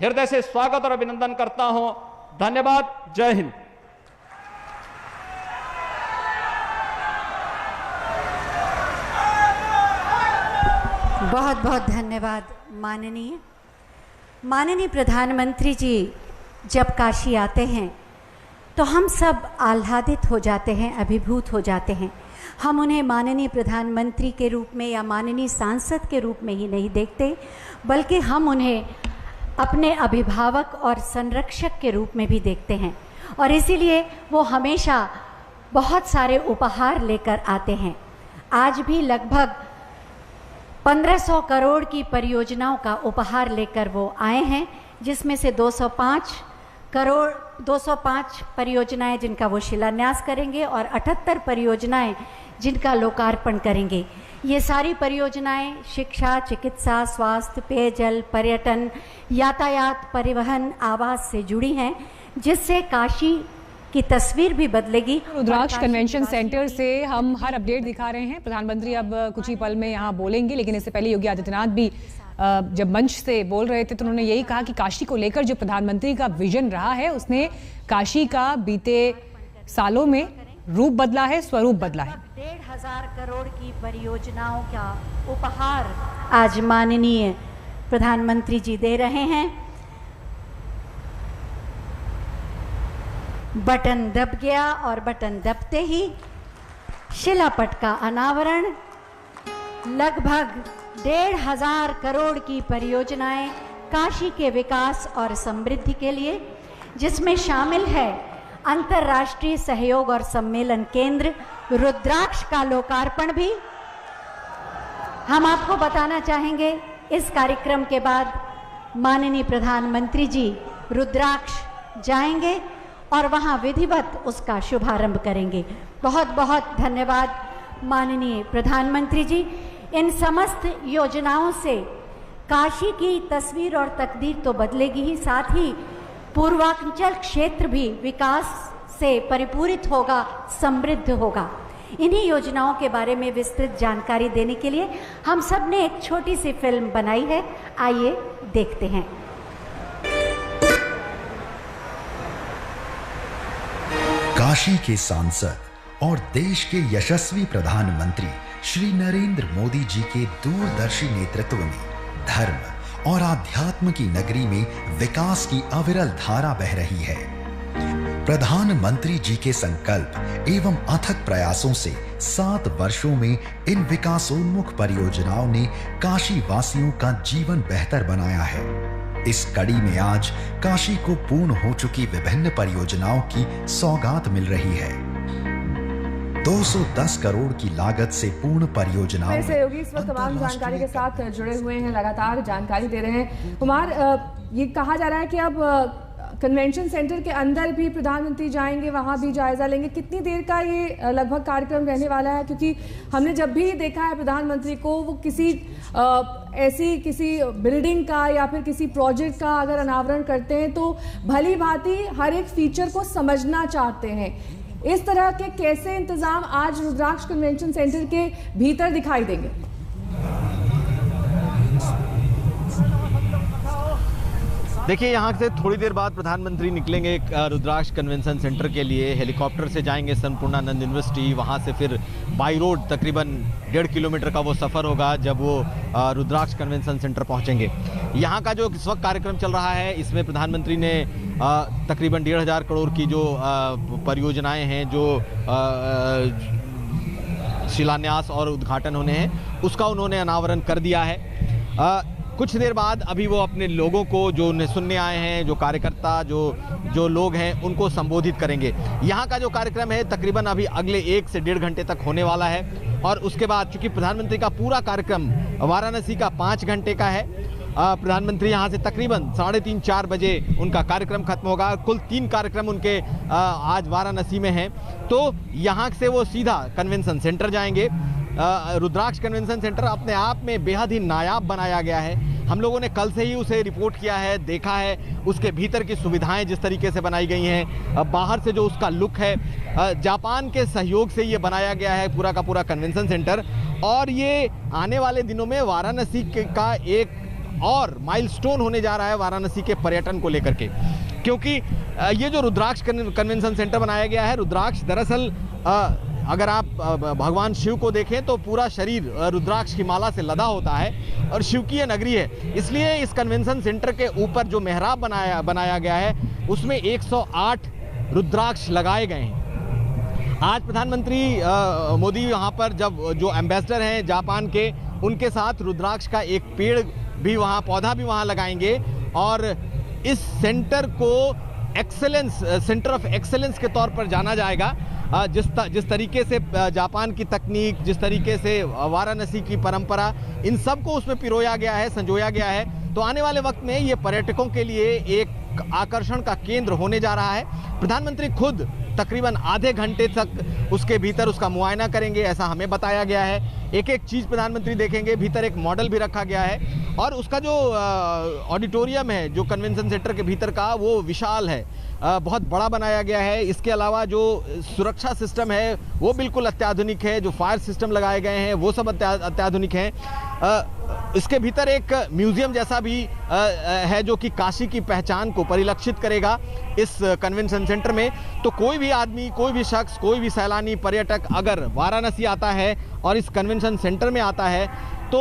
हृदय से स्वागत और अभिनंदन करता हूं। धन्यवाद। जय हिंद। बहुत बहुत धन्यवाद माननीय प्रधानमंत्री जी जब काशी आते हैं तो हम सब आह्लादित हो जाते हैं, अभिभूत हो जाते हैं। हम उन्हें माननीय प्रधानमंत्री के रूप में या माननीय सांसद के रूप में ही नहीं देखते, बल्कि हम उन्हें अपने अभिभावक और संरक्षक के रूप में भी देखते हैं और इसीलिए वो हमेशा बहुत सारे उपहार लेकर आते हैं। आज भी लगभग 1500 करोड़ की परियोजनाओं का उपहार लेकर वो आए हैं, जिसमें से 205 परियोजनाएं जिनका वो शिलान्यास करेंगे और 78 परियोजनाएं जिनका लोकार्पण करेंगे। ये सारी परियोजनाएं शिक्षा, चिकित्सा, स्वास्थ्य, पेयजल, पर्यटन, यातायात, परिवहन, आवास से जुड़ी हैं, जिससे काशी की तस्वीर भी बदलेगी। रुद्राक्ष कन्वेंशन सेंटर से हम हर अपडेट दिखा रहे हैं। प्रधानमंत्री अब कुछ ही पल में यहाँ बोलेंगे, लेकिन इससे पहले योगी आदित्यनाथ भी जब मंच से बोल रहे थे तो उन्होंने यही कहा कि काशी को लेकर जो प्रधानमंत्री का विजन रहा है, उसने काशी का बीते सालों में रूप बदला है, स्वरूप बदला है। 1,500 करोड़ की परियोजनाओं का उपहार आज माननीय प्रधानमंत्री जी दे रहे हैं। बटन दब गया और बटन दबते ही शिलापट का अनावरण। लगभग 1,500 करोड़ की परियोजनाएं काशी के विकास और समृद्धि के लिए, जिसमें शामिल है अंतर्राष्ट्रीय सहयोग और सम्मेलन केंद्र रुद्राक्ष का लोकार्पण भी। हम आपको बताना चाहेंगे इस कार्यक्रम के बाद माननीय प्रधानमंत्री जी रुद्राक्ष जाएंगे और वहां विधिवत उसका शुभारंभ करेंगे। बहुत बहुत धन्यवाद माननीय प्रधानमंत्री जी। इन समस्त योजनाओं से काशी की तस्वीर और तकदीर तो बदलेगी ही, साथ ही पूर्वांचल क्षेत्र भी विकास से परिपूरित होगा, समृद्ध होगा। इन्हीं योजनाओं के बारे में विस्तृत जानकारी देने के लिए हम सब ने एक छोटी सी फिल्म बनाई है, आइए देखते हैं। काशी के सांसद और देश के यशस्वी प्रधानमंत्री श्री नरेंद्र मोदी जी के दूरदर्शी नेतृत्व में धर्म और आध्यात्म की नगरी में विकास की अविरल धारा बह रही है। प्रधानमंत्री जी के संकल्प एवं अथक प्रयासों से 7 वर्षों में इन विकासोन्मुख परियोजनाओं ने काशी वासियों का जीवन बेहतर बनाया है। इस कड़ी में आज काशी को पूर्ण हो चुकी विभिन्न परियोजनाओं की सौगात मिल रही है। 210 करोड़ की लागत से पूर्ण परियोजनाओं सहयोगी इस वक्त तमाम जानकारी के साथ जुड़े हुए हैं, लगातार जानकारी दे रहे हैं। कुमार, ये कहा जा रहा है कि अब कन्वेंशन सेंटर के अंदर भी प्रधानमंत्री जाएंगे, वहां भी जायजा लेंगे। कितनी देर का ये लगभग कार्यक्रम रहने वाला है? क्योंकि हमने जब भी देखा है प्रधानमंत्री को, वो किसी बिल्डिंग का या फिर किसी प्रोजेक्ट का अगर अनावरण करते हैं तो भली भांति हर एक फीचर को समझना चाहते हैं। इस तरह के कैसे इंतजाम आज रुद्राक्ष कन्वेंशन सेंटर के भीतर दिखाई देंगे? देखिए, यहाँ से थोड़ी देर बाद प्रधानमंत्री निकलेंगे रुद्राक्ष कन्वेंशन सेंटर के लिए। हेलीकॉप्टर से जाएंगे संपूर्णानंद यूनिवर्सिटी, वहाँ से फिर बाई रोड तकरीबन 1.5 किलोमीटर का वो सफ़र होगा जब वो रुद्राक्ष कन्वेंशन सेंटर पहुँचेंगे। यहाँ का जो इस वक्त कार्यक्रम चल रहा है, इसमें प्रधानमंत्री ने तकरीबन 1,500 करोड़ की जो परियोजनाएँ हैं, जो शिलान्यास और उद्घाटन होने हैं, उसका उन्होंने अनावरण कर दिया है। कुछ देर बाद अभी वो अपने लोगों को, जो उन्हें सुनने आए हैं, जो कार्यकर्ता, जो लोग हैं, उनको संबोधित करेंगे। यहाँ का जो कार्यक्रम है तकरीबन अभी अगले 1 से 1.5 घंटे तक होने वाला है। और उसके बाद चूंकि प्रधानमंत्री का पूरा कार्यक्रम वाराणसी का 5 घंटे का है, प्रधानमंत्री यहाँ से तकरीबन 3:30-4 बजे उनका कार्यक्रम खत्म होगा। कुल 3 कार्यक्रम उनके आज वाराणसी में हैं। तो यहाँ से वो सीधा कन्वेंशन सेंटर जाएंगे। रुद्राक्ष कन्वेंशन सेंटर अपने आप में बेहद ही नायाब बनाया गया है। हम लोगों ने कल से ही उसे रिपोर्ट किया है, देखा है उसके भीतर की सुविधाएं जिस तरीके से बनाई गई हैं, बाहर से जो उसका लुक है। जापान के सहयोग से ये बनाया गया है पूरा का पूरा कन्वेंशन सेंटर। और ये आने वाले दिनों में वाराणसी का एक और माइलस्टोन होने जा रहा है वाराणसी के पर्यटन को लेकर के, क्योंकि ये जो रुद्राक्ष कन्वेंशन सेंटर बनाया गया है, रुद्राक्ष दरअसल अगर आप भगवान शिव को देखें तो पूरा शरीर रुद्राक्ष की माला से लदा होता है और शिव की ये नगरी है। इसलिए इस कन्वेंशन सेंटर के ऊपर जो मेहराब बनाया गया है, उसमें 108 रुद्राक्ष लगाए गए हैं। आज प्रधानमंत्री मोदी यहाँ पर जब जो एम्बेसडर हैं जापान के, उनके साथ रुद्राक्ष का एक पेड़ भी वहाँ, पौधा भी वहाँ लगाएंगे। और इस सेंटर को सेंटर ऑफ एक्सेलेंस के तौर पर जाना जाएगा। जिस तरीके से जापान की तकनीक, जिस तरीके से वाराणसी की परंपरा, इन सब को उसमें पिरोया गया है, संजोया गया है। तो आने वाले वक्त में ये पर्यटकों के लिए एक आकर्षण का केंद्र होने जा रहा है। प्रधानमंत्री खुद तकरीबन आधे घंटे तक उसके भीतर उसका मुआयना करेंगे, ऐसा हमें बताया गया है। एक एक चीज़ प्रधानमंत्री देखेंगे। भीतर एक मॉडल भी रखा गया है और उसका जो ऑडिटोरियम है जो कन्वेंशन सेंटर के भीतर का, वो विशाल है, बहुत बड़ा बनाया गया है। इसके अलावा जो सुरक्षा सिस्टम है वो बिल्कुल अत्याधुनिक है, जो फायर सिस्टम लगाए गए हैं वो सब अत्याधुनिक हैं। इसके भीतर एक म्यूजियम जैसा भी है जो कि काशी की पहचान को परिलक्षित करेगा इस कन्वेंशन सेंटर में। तो कोई भी आदमी, कोई भी शख्स, कोई भी सैलानी पर्यटक अगर वाराणसी आता है और इस कन्वेंशन सेंटर में आता है तो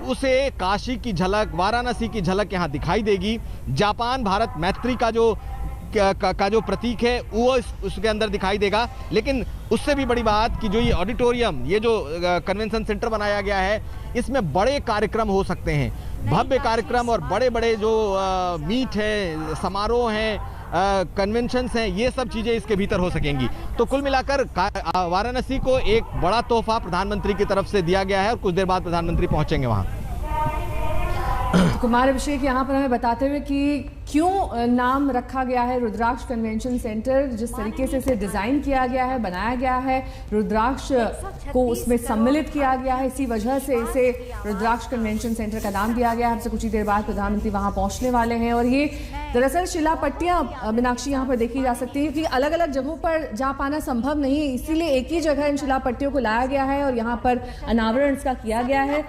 उसे काशी की झलक, वाराणसी की झलक यहाँ दिखाई देगी। जापान भारत मैत्री का जो प्रतीक है वो उसके अंदर दिखाई देगा। लेकिन उससे भी बड़ी बात कि जो ये ऑडिटोरियम, ये जो कन्वेंशन सेंटर बनाया गया है, इसमें बड़े कार्यक्रम हो सकते हैं, भव्य कार्यक्रम और बड़े बड़े जो मीट है, समारोह हैं, कन्वेंशंस हैं, ये सब चीज़ें इसके भीतर हो सकेंगी। तो कुल मिलाकर वाराणसी को एक बड़ा तोहफा प्रधानमंत्री की तरफ से दिया गया है और कुछ देर बाद प्रधानमंत्री पहुंचेंगे वहाँ। कुमार अभिषेक यहाँ पर हमें बताते हुए कि क्यों नाम रखा गया है रुद्राक्ष कन्वेंशन सेंटर, जिस तरीके से इसे डिज़ाइन किया गया है, बनाया गया है, रुद्राक्ष को उसमें सम्मिलित किया गया है, इसी वजह से इसे रुद्राक्ष कन्वेंशन सेंटर का नाम दिया गया है। हमसे कुछ ही देर बाद प्रधानमंत्री वहाँ पहुँचने वाले हैं। और ये दरअसल शिलापट्टियाँ मीनाक्षी यहाँ पर देखी जा सकती है, क्योंकि अलग अलग जगहों पर जा पाना संभव नहीं है, इसीलिए एक ही जगह इन शिलापट्टियों को लाया गया है और यहाँ पर अनावरण इसका किया गया है।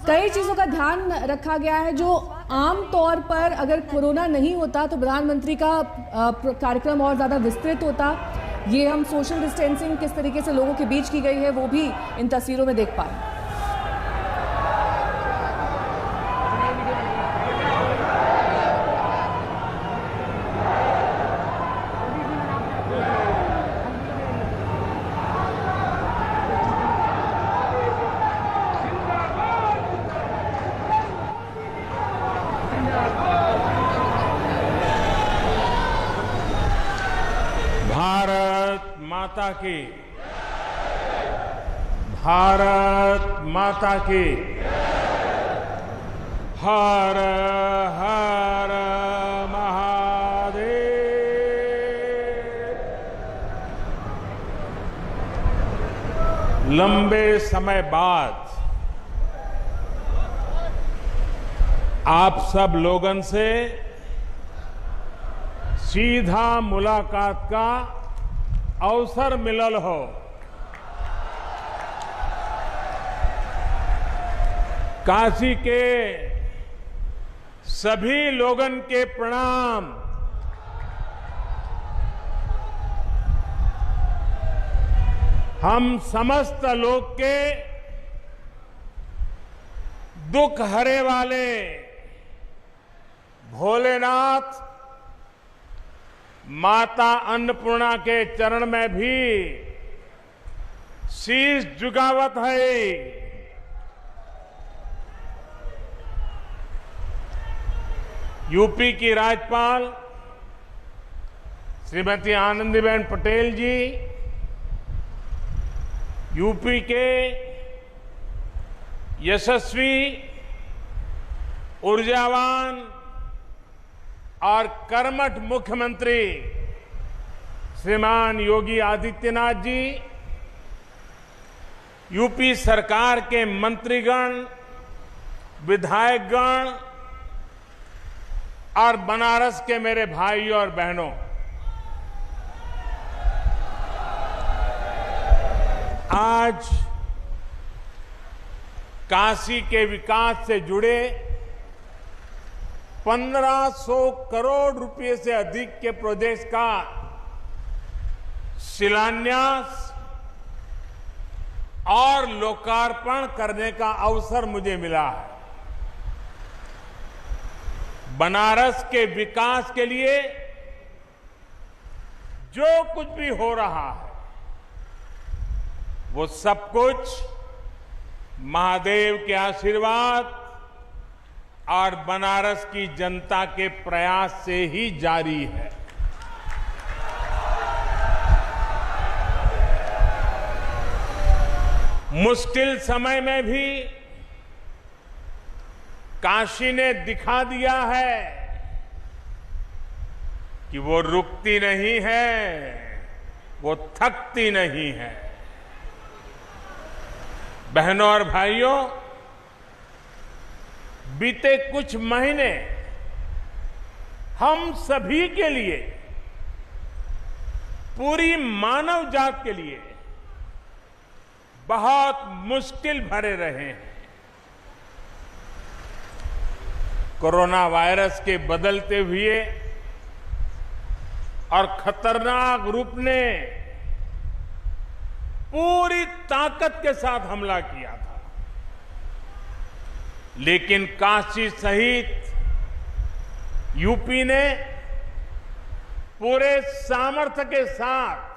कई चीज़ों का ध्यान रखा गया है जो आम तौर पर अगर कोरोना नहीं होता तो प्रधानमंत्री का कार्यक्रम और ज़्यादा विस्तृत होता। ये हम सोशल डिस्टेंसिंग किस तरीके से लोगों के बीच की गई है वो भी इन तस्वीरों में देख पाए। भारत माता की, भारत माता की, हर हर महादेव। लंबे समय बाद आप सब लोगन से सीधा मुलाकात का अवसर मिलल हो। काशी के सभी लोगन के प्रणाम। हम समस्त लोग के दुख हरे वाले भोलेनाथ माता अन्नपूर्णा के चरण में भी शीश झुकावत है। यूपी की राज्यपाल श्रीमती आनंदीबेन पटेल जी, यूपी के यशस्वी, ऊर्जावान और कर्मठ मुख्यमंत्री श्रीमान योगी आदित्यनाथ जी, यूपी सरकार के मंत्रीगण, विधायकगण और बनारस के मेरे भाइयों और बहनों, आज काशी के विकास से जुड़े 1500 करोड़ रुपए से अधिक के प्रोजेक्ट का शिलान्यास और लोकार्पण करने का अवसर मुझे मिला है। बनारस के विकास के लिए जो कुछ भी हो रहा है वो सब कुछ महादेव के आशीर्वाद और बनारस की जनता के प्रयास से ही जारी है। मुश्किल समय में भी काशी ने दिखा दिया है कि वो रुकती नहीं है, वो थकती नहीं है। बहनों और भाइयों, बीते कुछ महीने हम सभी के लिए, पूरी मानव जात के लिए बहुत मुश्किल भरे रहे हैं। कोरोना वायरस के बदलते हुए और खतरनाक रूप ने पूरी ताकत के साथ हमला किया था, लेकिन काशी सहित यूपी ने पूरे सामर्थ्य के साथ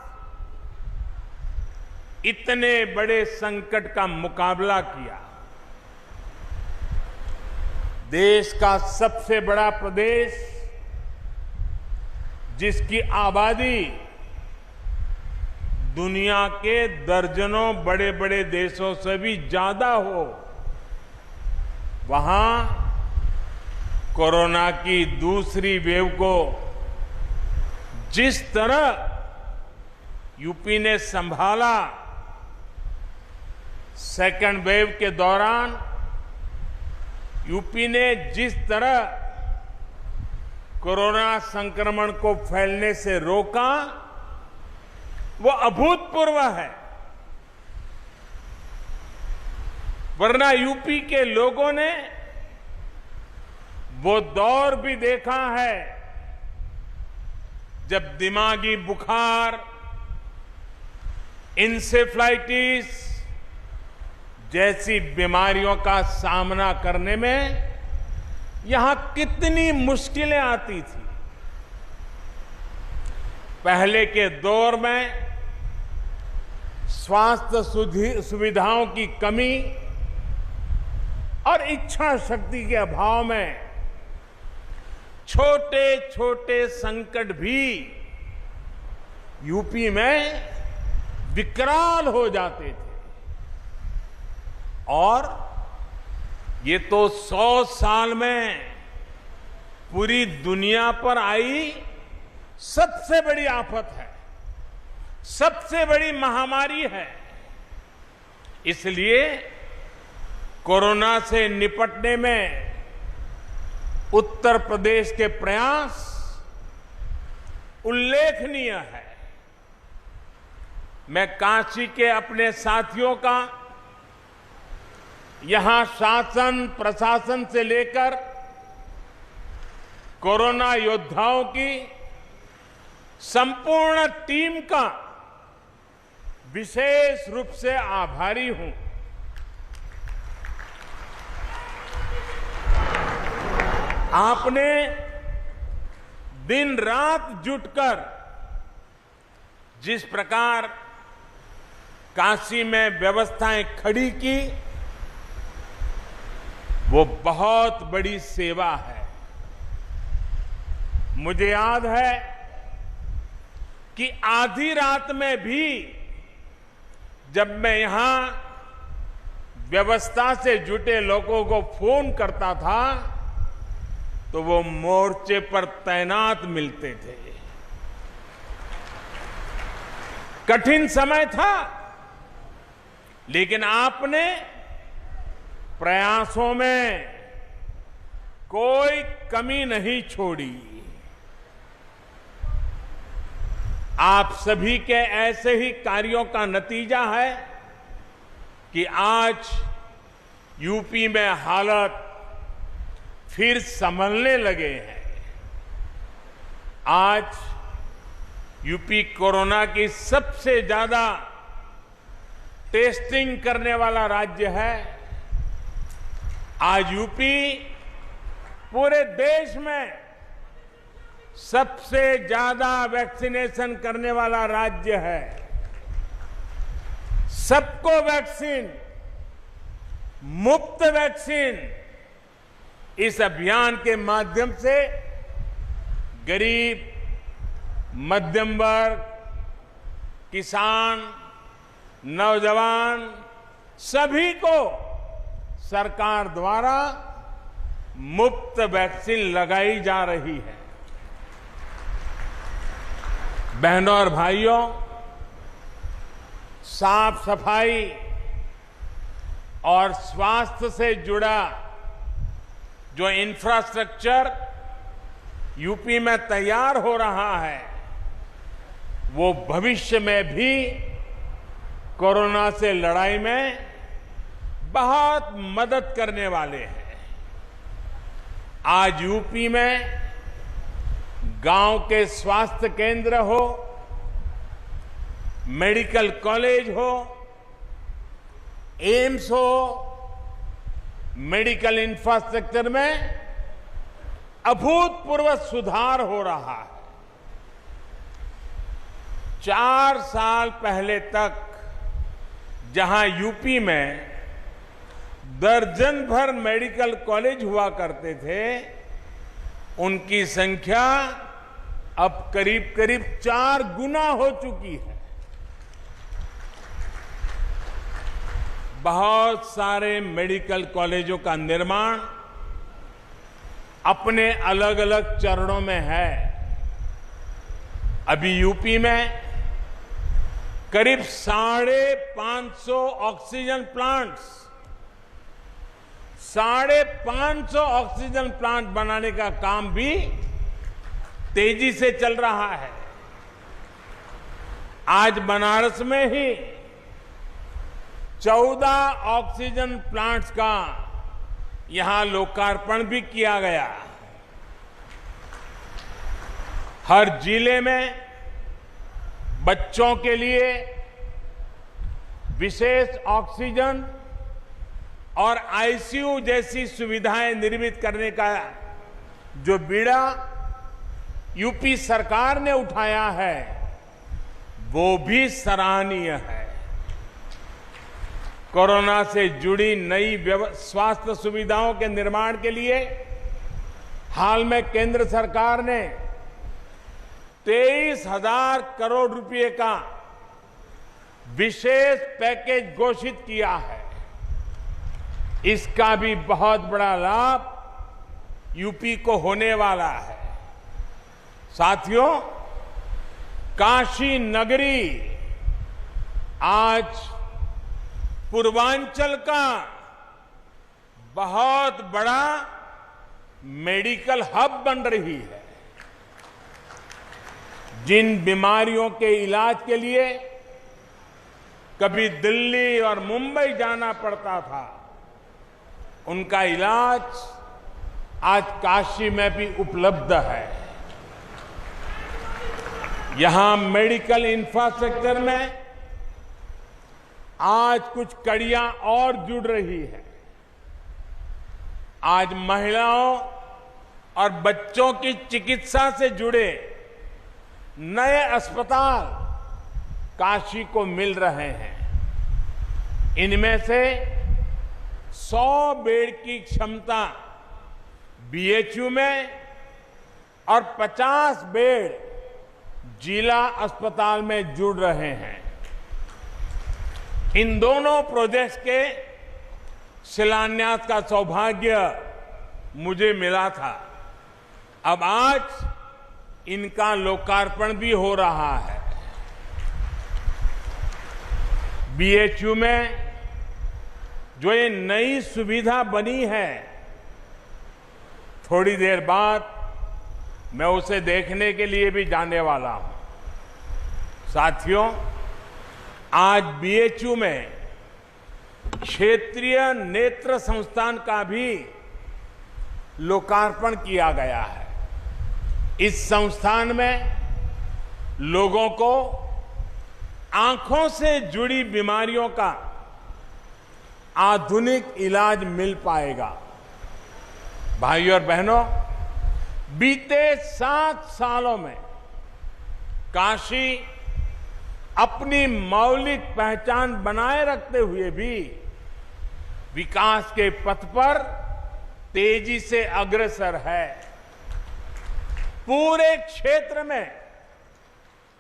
इतने बड़े संकट का मुकाबला किया। देश का सबसे बड़ा प्रदेश, जिसकी आबादी दुनिया के दर्जनों बड़े बड़े देशों से भी ज्यादा हो, वहां कोरोना की दूसरी वेव को जिस तरह यूपी ने संभाला, सेकेंड वेव के दौरान यूपी ने जिस तरह कोरोना संक्रमण को फैलने से रोका, वो अभूतपूर्व है। वरना यूपी के लोगों ने वो दौर भी देखा है जब दिमागी बुखार इंसेफ्लाइटिस जैसी बीमारियों का सामना करने में यहां कितनी मुश्किलें आती थी। पहले के दौर में स्वास्थ्य सुविधाओं की कमी और इच्छा शक्ति के अभाव में छोटे छोटे संकट भी यूपी में विकराल हो जाते थे। और ये तो 100 साल में पूरी दुनिया पर आई सबसे बड़ी आफत है, सबसे बड़ी महामारी है। इसलिए कोरोना से निपटने में उत्तर प्रदेश के प्रयास उल्लेखनीय है। मैं काशी के अपने साथियों का यहां शासन प्रशासन से लेकर कोरोना योद्धाओं की संपूर्ण टीम का विशेष रूप से आभारी हूं। आपने दिन रात जुटकर जिस प्रकार काशी में व्यवस्थाएं खड़ी की, वो बहुत बड़ी सेवा है। मुझे याद है कि आधी रात में भी जब मैं यहां व्यवस्था से जुटे लोगों को फोन करता था तो वो मोर्चे पर तैनात मिलते थे। कठिन समय था, लेकिन आपने प्रयासों में कोई कमी नहीं छोड़ी। आप सभी के ऐसे ही कार्यों का नतीजा है कि आज यूपी में हालत फिर संभलने लगे हैं। आज यूपी कोरोना की सबसे ज्यादा टेस्टिंग करने वाला राज्य है। आज यूपी पूरे देश में सबसे ज्यादा वैक्सीनेशन करने वाला राज्य है। सबको वैक्सीन, मुफ्त वैक्सीन, इस अभियान के माध्यम से गरीब, मध्यम वर्ग, किसान, नौजवान सभी को सरकार द्वारा मुफ्त वैक्सीन लगाई जा रही है। बहनों और भाइयों, साफ सफाई और स्वास्थ्य से जुड़ा जो इंफ्रास्ट्रक्चर यूपी में तैयार हो रहा है, वो भविष्य में भी कोरोना से लड़ाई में बहुत मदद करने वाले हैं। आज यूपी में गांव के स्वास्थ्य केंद्र हो, मेडिकल कॉलेज हो, एम्स हो, मेडिकल इंफ्रास्ट्रक्चर में अभूतपूर्व सुधार हो रहा है। 4 साल पहले तक जहां यूपी में दर्जन भर मेडिकल कॉलेज हुआ करते थे, उनकी संख्या अब करीब करीब 4 गुना हो चुकी है। बहुत सारे मेडिकल कॉलेजों का निर्माण अपने अलग अलग चरणों में है। अभी यूपी में करीब 550 ऑक्सीजन प्लांट्स, 550 ऑक्सीजन प्लांट बनाने का काम भी तेजी से चल रहा है। आज बनारस में ही 14 ऑक्सीजन प्लांट्स का यहां लोकार्पण भी किया गया। हर जिले में बच्चों के लिए विशेष ऑक्सीजन और आईसीयू जैसी सुविधाएं निर्मित करने का जो बीड़ा यूपी सरकार ने उठाया है वो भी सराहनीय है। कोरोना से जुड़ी नई स्वास्थ्य सुविधाओं के निर्माण के लिए हाल में केंद्र सरकार ने 23,000 करोड़ रुपए का विशेष पैकेज घोषित किया है। इसका भी बहुत बड़ा लाभ यूपी को होने वाला है। साथियों, काशी नगरी आज पूर्वांचल का बहुत बड़ा मेडिकल हब बन रही है। जिन बीमारियों के इलाज के लिए कभी दिल्ली और मुंबई जाना पड़ता था, उनका इलाज आज काशी में भी उपलब्ध है। यहां मेडिकल इंफ्रास्ट्रक्चर में आज कुछ कड़ियां और जुड़ रही है। आज महिलाओं और बच्चों की चिकित्सा से जुड़े नए अस्पताल काशी को मिल रहे हैं। इनमें से 100 बेड की क्षमता बीएचयू में और 50 बेड जिला अस्पताल में जुड़ रहे हैं। इन दोनों प्रोजेक्ट्स के शिलान्यास का सौभाग्य मुझे मिला था। अब आज इनका लोकार्पण भी हो रहा है। बीएचयू में जो ये नई सुविधा बनी है, थोड़ी देर बाद मैं उसे देखने के लिए भी जाने वाला हूं। साथियों, आज बीएचयू में क्षेत्रीय नेत्र संस्थान का भी लोकार्पण किया गया है। इस संस्थान में लोगों को आंखों से जुड़ी बीमारियों का आधुनिक इलाज मिल पाएगा। भाइयों और बहनों, बीते 7 सालों में काशी अपनी मौलिक पहचान बनाए रखते हुए भी विकास के पथ पर तेजी से अग्रसर है। पूरे क्षेत्र में,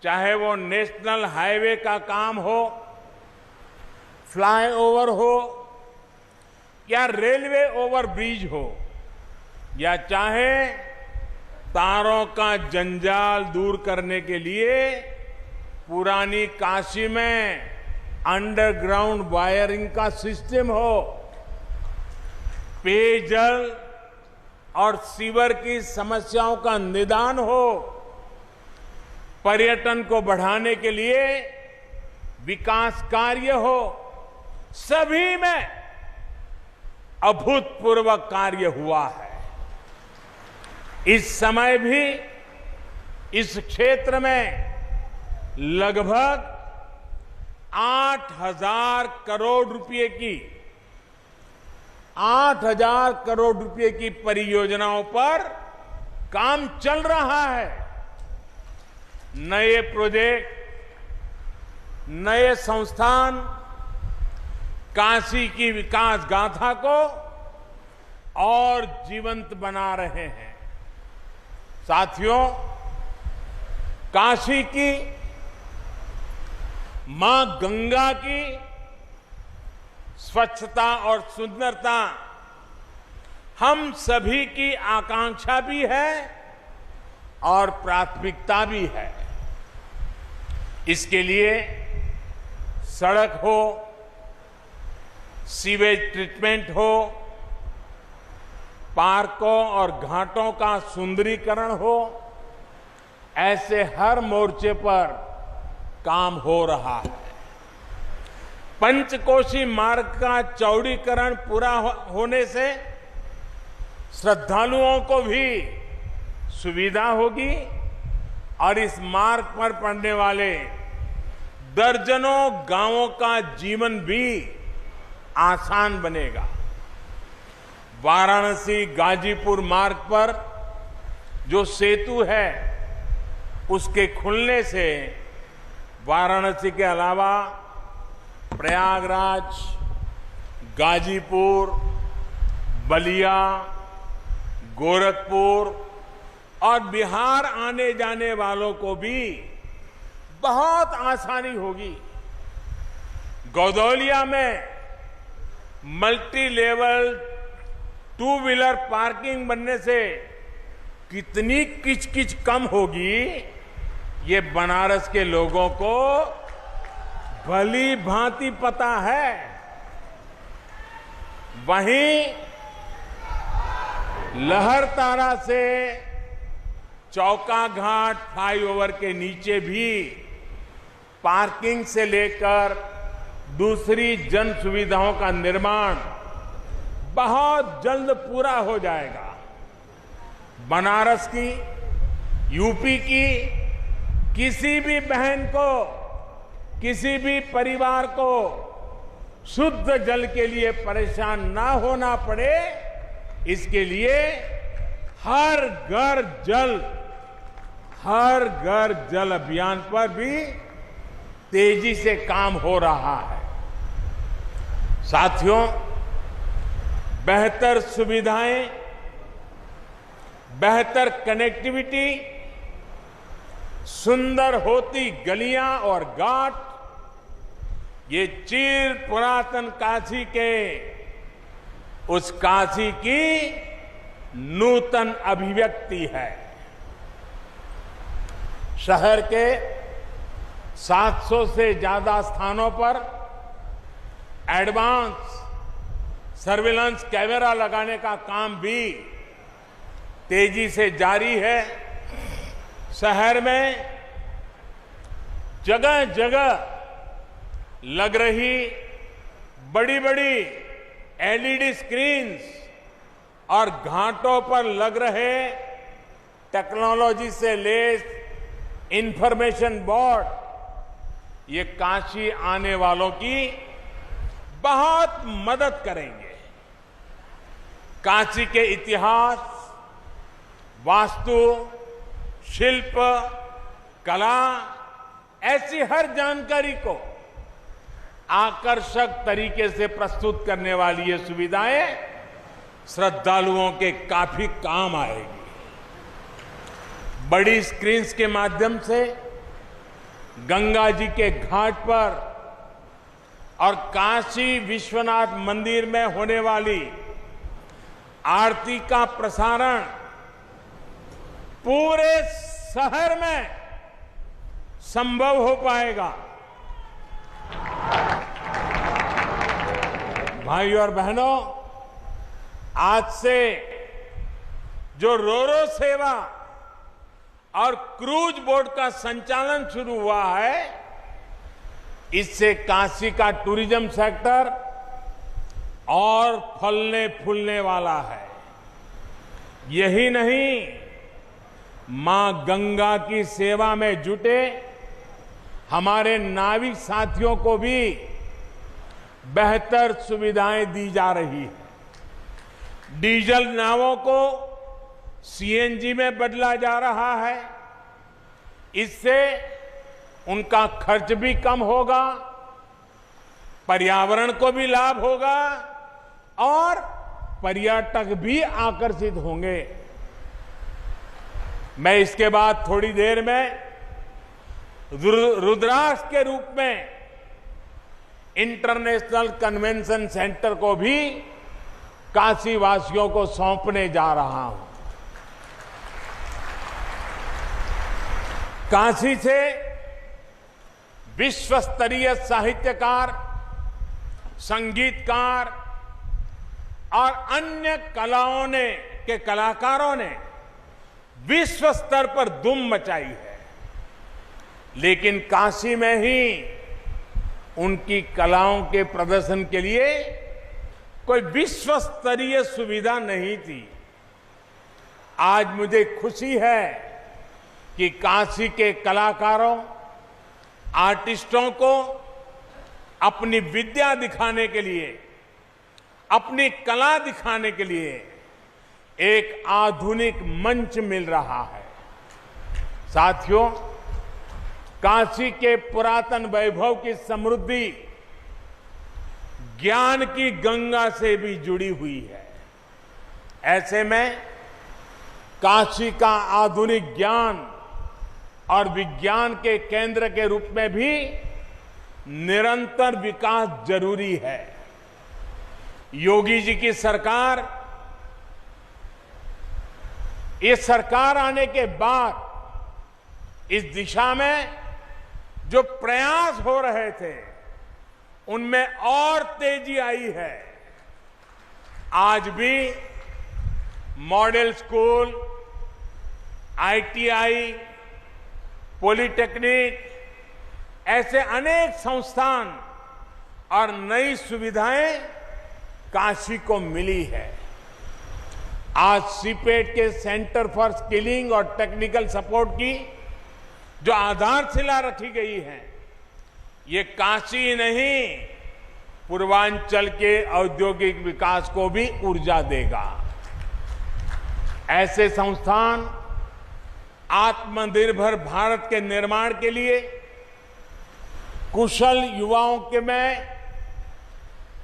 चाहे वो नेशनल हाईवे का काम हो, फ्लाईओवर हो या रेलवे ओवरब्रिज हो, या चाहे तारों का जंजाल दूर करने के लिए पुरानी काशी में अंडरग्राउंड वायरिंग का सिस्टम हो, पेयजल और सीवर की समस्याओं का निदान हो, पर्यटन को बढ़ाने के लिए विकास कार्य हो, सभी में अभूतपूर्व कार्य हुआ है। इस समय भी इस क्षेत्र में लगभग 8,000 करोड़ रुपए की परियोजनाओं पर काम चल रहा है। नए प्रोजेक्ट, नए संस्थान काशी की विकास गाथा को और जीवंत बना रहे हैं। साथियों, काशी की मां गंगा की स्वच्छता और सुंदरता हम सभी की आकांक्षा भी है और प्राथमिकता भी है। इसके लिए सड़क हो, सीवेज ट्रीटमेंट हो, पार्कों और घाटों का सुंदरीकरण हो, ऐसे हर मोर्चे पर काम हो रहा है। पंचकोशी मार्ग का चौड़ीकरण पूरा होने से श्रद्धालुओं को भी सुविधा होगी और इस मार्ग पर पड़ने वाले दर्जनों गांवों का जीवन भी आसान बनेगा। वाराणसी गाजीपुर मार्ग पर जो सेतु है, उसके खुलने से वाराणसी के अलावा प्रयागराज, गाजीपुर, बलिया, गोरखपुर और बिहार आने जाने वालों को भी बहुत आसानी होगी। गौदौलिया में मल्टी लेवल 2 व्हीलर पार्किंग बनने से कितनी किचकिच कम होगी, ये बनारस के लोगों को भली भांति पता है। वहीं लहरतारा से चौका घाट फ्लाईओवर के नीचे भी पार्किंग से लेकर दूसरी जन सुविधाओं का निर्माण बहुत जल्द पूरा हो जाएगा। बनारस की, यूपी की किसी भी बहन को, किसी भी परिवार को शुद्ध जल के लिए परेशान ना होना पड़े, इसके लिए हर घर जल अभियान पर भी तेजी से काम हो रहा है। साथियों, बेहतर सुविधाएं, बेहतर कनेक्टिविटी, सुंदर होती गलियां और घाट, ये चिर पुरातन काशी के उस काशी की नूतन अभिव्यक्ति है। शहर के 700 से ज्यादा स्थानों पर एडवांस सर्विलांस कैमरा लगाने का काम भी तेजी से जारी है। शहर में जगह जगह लग रही बड़ी बड़ी एलईडी स्क्रीन्स और घाटों पर लग रहे टेक्नोलॉजी से लैस इंफॉर्मेशन बोर्ड, ये काशी आने वालों की बहुत मदद करेंगे। काशी के इतिहास, वास्तु, शिल्प, कला, ऐसी हर जानकारी को आकर्षक तरीके से प्रस्तुत करने वाली ये सुविधाएं श्रद्धालुओं के काफी काम आएगी। बड़ी स्क्रीन्स के माध्यम से गंगा जी के घाट पर और काशी विश्वनाथ मंदिर में होने वाली आरती का प्रसारण पूरे शहर में संभव हो पाएगा। भाइयों और बहनों, आज से जो रोरो सेवा और क्रूज बोट का संचालन शुरू हुआ है, इससे काशी का टूरिज्म सेक्टर और फलने फूलने वाला है। यही नहीं, मां गंगा की सेवा में जुटे हमारे नाविक साथियों को भी बेहतर सुविधाएं दी जा रही है। डीजल नावों को सीएनजी में बदला जा रहा है। इससे उनका खर्च भी कम होगा, पर्यावरण को भी लाभ होगा और पर्यटक भी आकर्षित होंगे। मैं इसके बाद थोड़ी देर में रुद्राक्ष के रूप में इंटरनेशनल कन्वेंशन सेंटर को भी काशी वासियों को सौंपने जा रहा हूं। काशी से विश्व स्तरीय साहित्यकार, संगीतकार और अन्य के कलाकारों ने विश्व स्तर पर धूम मचाई है। लेकिन काशी में ही उनकी कलाओं के प्रदर्शन के लिए कोई विश्व स्तरीय सुविधा नहीं थी। आज मुझे खुशी है कि काशी के कलाकारों आर्टिस्टों को अपनी विद्या दिखाने के लिए, अपनी कला दिखाने के लिए एक आधुनिक मंच मिल रहा है। साथियों, काशी के पुरातन वैभव की समृद्धि ज्ञान की गंगा से भी जुड़ी हुई है। ऐसे में काशी का आधुनिक ज्ञान और विज्ञान के केंद्र के रूप में भी निरंतर विकास जरूरी है। योगी जी की सरकार, ये सरकार आने के बाद इस दिशा में जो प्रयास हो रहे थे उनमें और तेजी आई है। आज भी मॉडल स्कूल, आईटीआई, पॉलिटेक्निक, ऐसे अनेक संस्थान और नई सुविधाएं काशी को मिली है। आज सीपेट के सेंटर फॉर स्किलिंग और टेक्निकल सपोर्ट की जो आधारशिला रखी गई है, ये काशी नहीं, पूर्वांचल के औद्योगिक विकास को भी ऊर्जा देगा। ऐसे संस्थान आत्मनिर्भर भारत के निर्माण के लिए कुशल युवाओं के में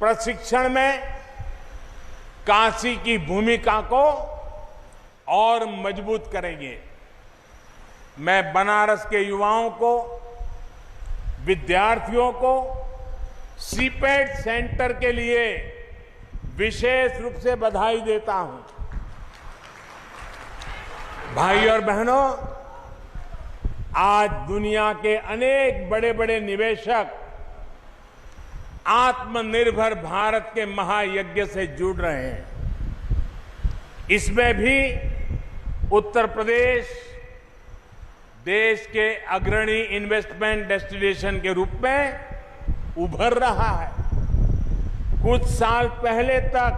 प्रशिक्षण में काशी की भूमिका को और मजबूत करेंगे। मैं बनारस के युवाओं को, विद्यार्थियों को सीपेट सेंटर के लिए विशेष रूप से बधाई देता हूं। भाई और बहनों, आज दुनिया के अनेक बड़े बड़े निवेशक आत्मनिर्भर भारत के महायज्ञ से जुड़ रहे हैं। इसमें भी उत्तर प्रदेश देश के अग्रणी इन्वेस्टमेंट डेस्टिनेशन के रूप में उभर रहा है। कुछ साल पहले तक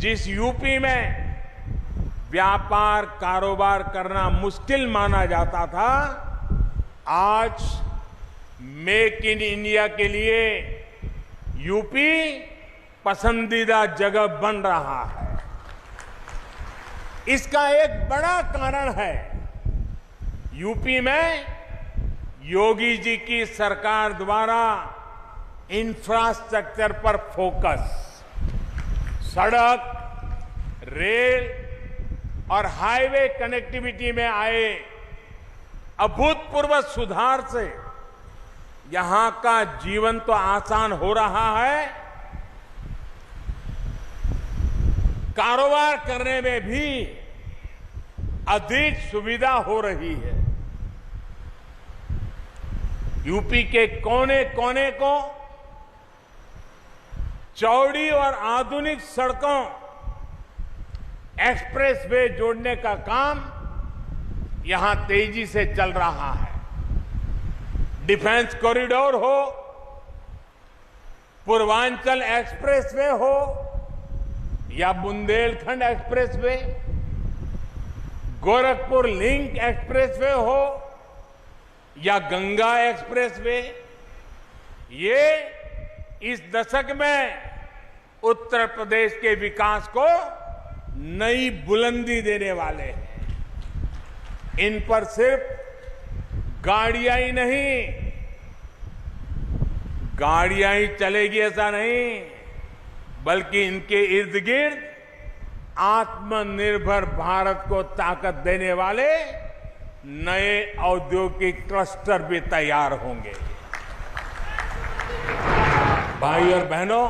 जिस यूपी में व्यापार कारोबार करना मुश्किल माना जाता था, आज मेक इन इंडिया के लिए यूपी पसंदीदा जगह बन रहा है। इसका एक बड़ा कारण है, यूपी में योगी जी की सरकार द्वारा इंफ्रास्ट्रक्चर पर फोकस, सड़क, रेल और हाईवे कनेक्टिविटी में आए अभूतपूर्व सुधार से यहां का जीवन तो आसान हो रहा है, कारोबार करने में भी अधिक सुविधा हो रही है। यूपी के कोने कोने को चौड़ी और आधुनिक सड़कों, एक्सप्रेसवे जोड़ने का काम यहां तेजी से चल रहा है। डिफेंस कॉरिडोर हो, पूर्वांचल एक्सप्रेसवे हो या Bundelkhand expressway, Gorakhpur link expressway हो या गंगा एक्सप्रेसवे, ये इस दशक में उत्तर प्रदेश के विकास को नई बुलंदी देने वाले हैं। इन पर सिर्फ गाड़ियां ही नहीं, गाड़ियां ही चलेगी ऐसा नहीं, बल्कि इनके इर्द गिर्द आत्मनिर्भर भारत को ताकत देने वाले नए औद्योगिक क्लस्टर भी तैयार होंगे। भाई और बहनों,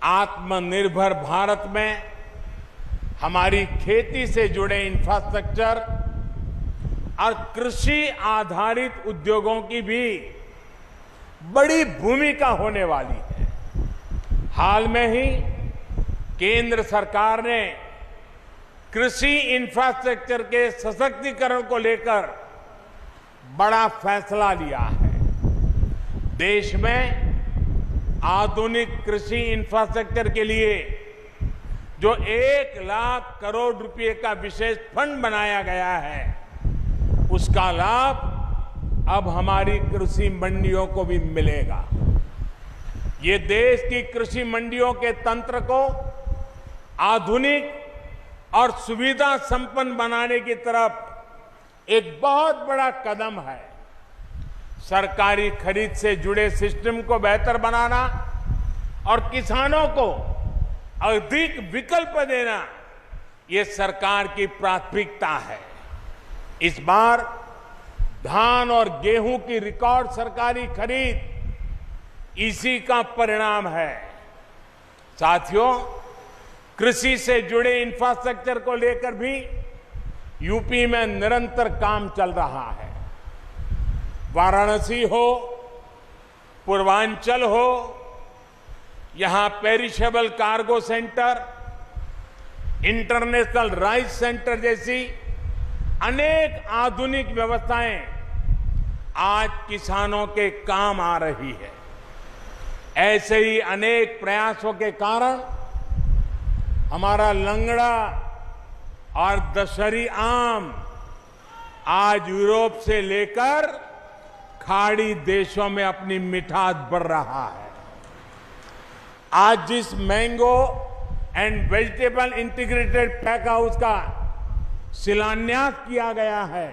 आत्मनिर्भर भारत में हमारी खेती से जुड़े इंफ्रास्ट्रक्चर और कृषि आधारित उद्योगों की भी बड़ी भूमिका होने वाली है। हाल में ही केंद्र सरकार ने कृषि इंफ्रास्ट्रक्चर के सशक्तिकरण को लेकर बड़ा फैसला लिया है। देश में आधुनिक कृषि इंफ्रास्ट्रक्चर के लिए जो 1 लाख करोड़ रुपए का विशेष फंड बनाया गया है, उसका लाभ अब हमारी कृषि मंडियों को भी मिलेगा। ये देश की कृषि मंडियों के तंत्र को आधुनिक और सुविधा संपन्न बनाने की तरफ एक बहुत बड़ा कदम है। सरकारी खरीद से जुड़े सिस्टम को बेहतर बनाना और किसानों को अधिक विकल्प देना, ये सरकार की प्राथमिकता है। इस बार धान और गेहूं की रिकॉर्ड सरकारी खरीद इसी का परिणाम है। साथियों, कृषि से जुड़े इंफ्रास्ट्रक्चर को लेकर भी यूपी में निरंतर काम चल रहा है। वाराणसी हो, पूर्वांचल हो, यहां perishable cargo centre, international rice centre जैसी अनेक आधुनिक व्यवस्थाएं आज किसानों के काम आ रही है। ऐसे ही अनेक प्रयासों के कारण हमारा लंगड़ा और दशहरी आम आज यूरोप से लेकर खाड़ी देशों में अपनी मिठास बढ़ रहा है। आज जिस mango and vegetable integrated pack house का शिलान्यास किया गया है,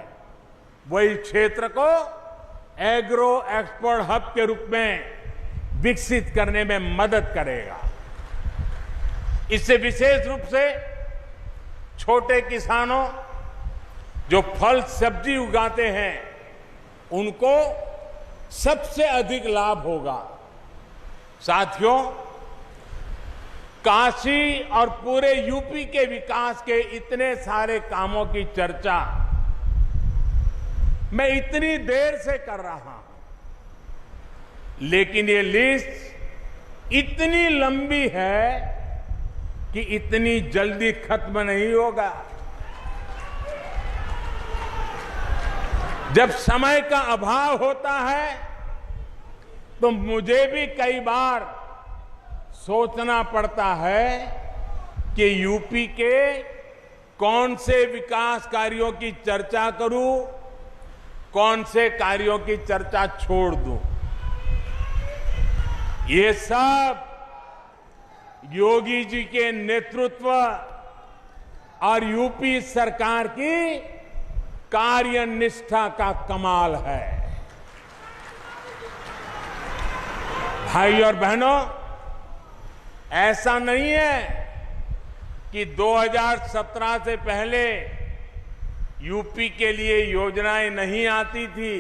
वही क्षेत्र को एग्रो एक्सपोर्ट हब के रूप में विकसित करने में मदद करेगा। इससे विशेष रूप से छोटे किसानों जो फल सब्जी उगाते हैं, उनको सबसे अधिक लाभ होगा। साथियों, काशी और पूरे यूपी के विकास के इतने सारे कामों की चर्चा मैं इतनी देर से कर रहा हूं, लेकिन ये लिस्ट इतनी लंबी है कि इतनी जल्दी खत्म नहीं होगा। जब समय का अभाव होता है तो मुझे भी कई बार सोचना पड़ता है कि यूपी के कौन से विकास कार्यों की चर्चा करूं, कौन से कार्यों की चर्चा छोड़ दूं। ये सब योगी जी के नेतृत्व और यूपी सरकार की कार्यनिष्ठा का कमाल है। भाई और बहनों, ऐसा नहीं है कि 2017 से पहले यूपी के लिए योजनाएं नहीं आती थी,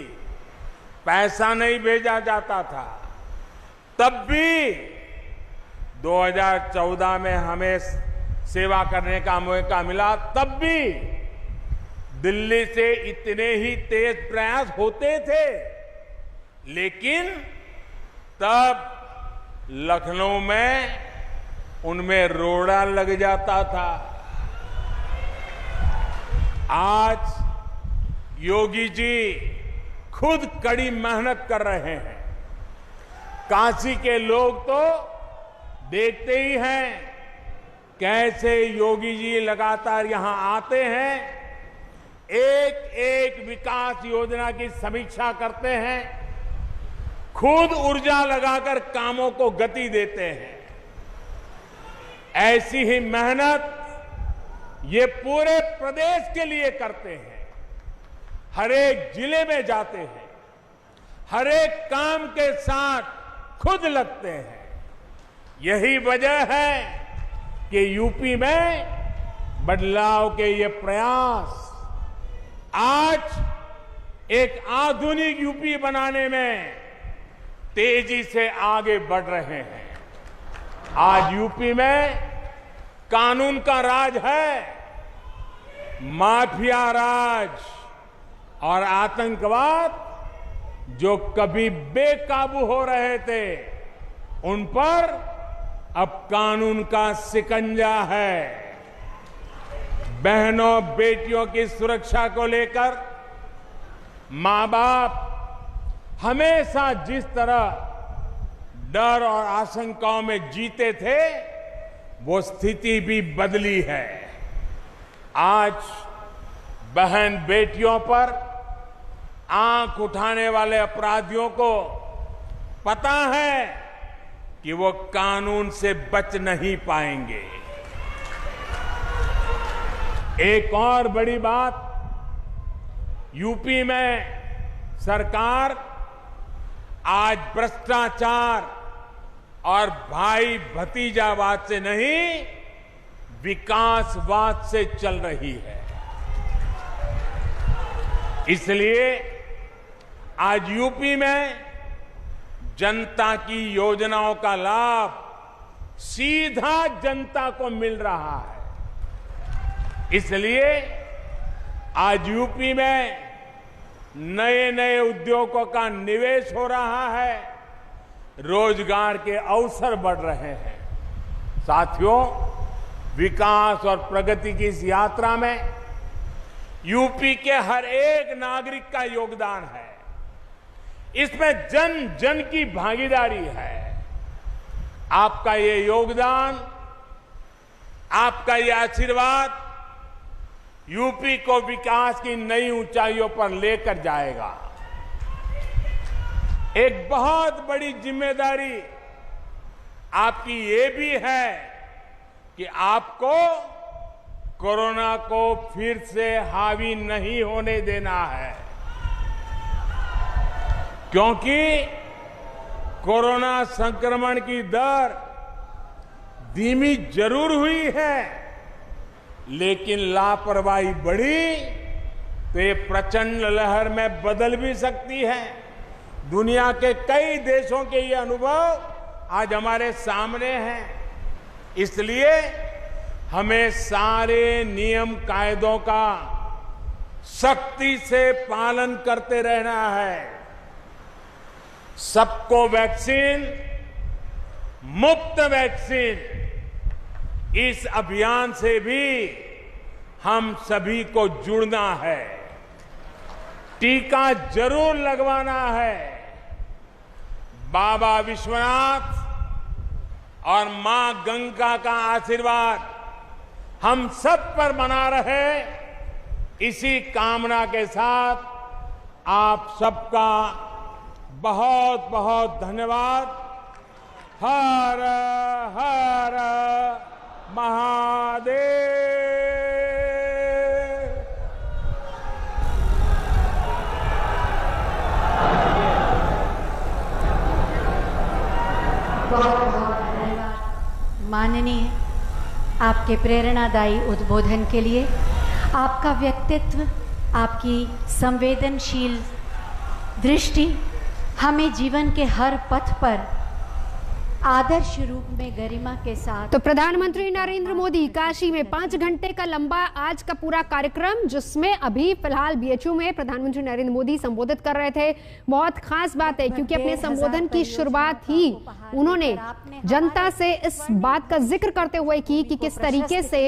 पैसा नहीं भेजा जाता था। तब भी 2014 में हमें सेवा करने का मौका मिला, तब भी दिल्ली से इतने ही तेज प्रयास होते थे, लेकिन तब लखनऊ में उनमें रोड़ा लग जाता था। आज योगी जी खुद कड़ी मेहनत कर रहे हैं। काशी के लोग तो देखते ही हैं कैसे योगी जी लगातार यहां आते हैं, एक एक विकास योजना की समीक्षा करते हैं, खुद ऊर्जा लगाकर कामों को गति देते हैं। ऐसी ही मेहनत ये पूरे प्रदेश के लिए करते हैं। हर एक जिले में जाते हैं, हर एक काम के साथ खुद लगते हैं। यही वजह है कि यूपी में बदलाव के ये प्रयास आज एक आधुनिक यूपी बनाने में तेजी से आगे बढ़ रहे हैं। आज यूपी में कानून का राज है, माफिया राज और आतंकवाद जो कभी बेकाबू हो रहे थे, उन पर अब कानून का शिकंजा है। बहनों बेटियों की सुरक्षा को लेकर मां बाप हमेशा जिस तरह डर और आशंकाओं में जीते थे, वो स्थिति भी बदली है। आज बहन बेटियों पर आंख उठाने वाले अपराधियों को पता है कि वो कानून से बच नहीं पाएंगे। एक और बड़ी बात, यूपी में सरकार आज भ्रष्टाचार और भाई भतीजावाद से नहीं, विकासवाद से चल रही है। इसलिए आज यूपी में जनता की योजनाओं का लाभ सीधा जनता को मिल रहा है। इसलिए आज यूपी में नए नए उद्योगों का निवेश हो रहा है, रोजगार के अवसर बढ़ रहे हैं। साथियों, विकास और प्रगति की इस यात्रा में यूपी के हर एक नागरिक का योगदान है। इसमें जन जन की भागीदारी है। आपका ये योगदान, आपका ये आशीर्वाद यूपी को विकास की नई ऊंचाइयों पर लेकर जाएगा। एक बहुत बड़ी जिम्मेदारी आपकी ये भी है कि आपको कोरोना को फिर से हावी नहीं होने देना है, क्योंकि कोरोना संक्रमण की दर धीमी जरूर हुई है, लेकिन लापरवाही बढ़ी तो ये प्रचंड लहर में बदल भी सकती है। दुनिया के कई देशों के ये अनुभव आज हमारे सामने हैं। इसलिए हमें सारे नियम कायदों का सख्ती से पालन करते रहना है। सबको वैक्सीन, मुफ्त वैक्सीन, इस अभियान से भी हम सभी को जुड़ना है। टीका जरूर लगवाना है। बाबा विश्वनाथ और मां गंगा का आशीर्वाद हम सब पर बना रहे, इसी कामना के साथ आप सबका बहुत बहुत धन्यवाद। हर हर महादेव। बहुत बहुत धन्यवाद माननीय, आपके प्रेरणादायी उद्बोधन के लिए। आपका व्यक्तित्व, आपकी संवेदनशील दृष्टि हमें जीवन के हर पथ पर आदर्श रूप में गरिमा के साथ। तो प्रधानमंत्री नरेंद्र मोदी काशी में 5 घंटे का लंबा आज का पूरा कार्यक्रम, जिसमें अभी फिलहाल बीएचयू में प्रधानमंत्री नरेंद्र मोदी संबोधित कर रहे थे। बहुत खास बात है क्योंकि अपने संबोधन की शुरुआत ही उन्होंने जनता से इस बात का जिक्र करते हुए की कि किस तरीके से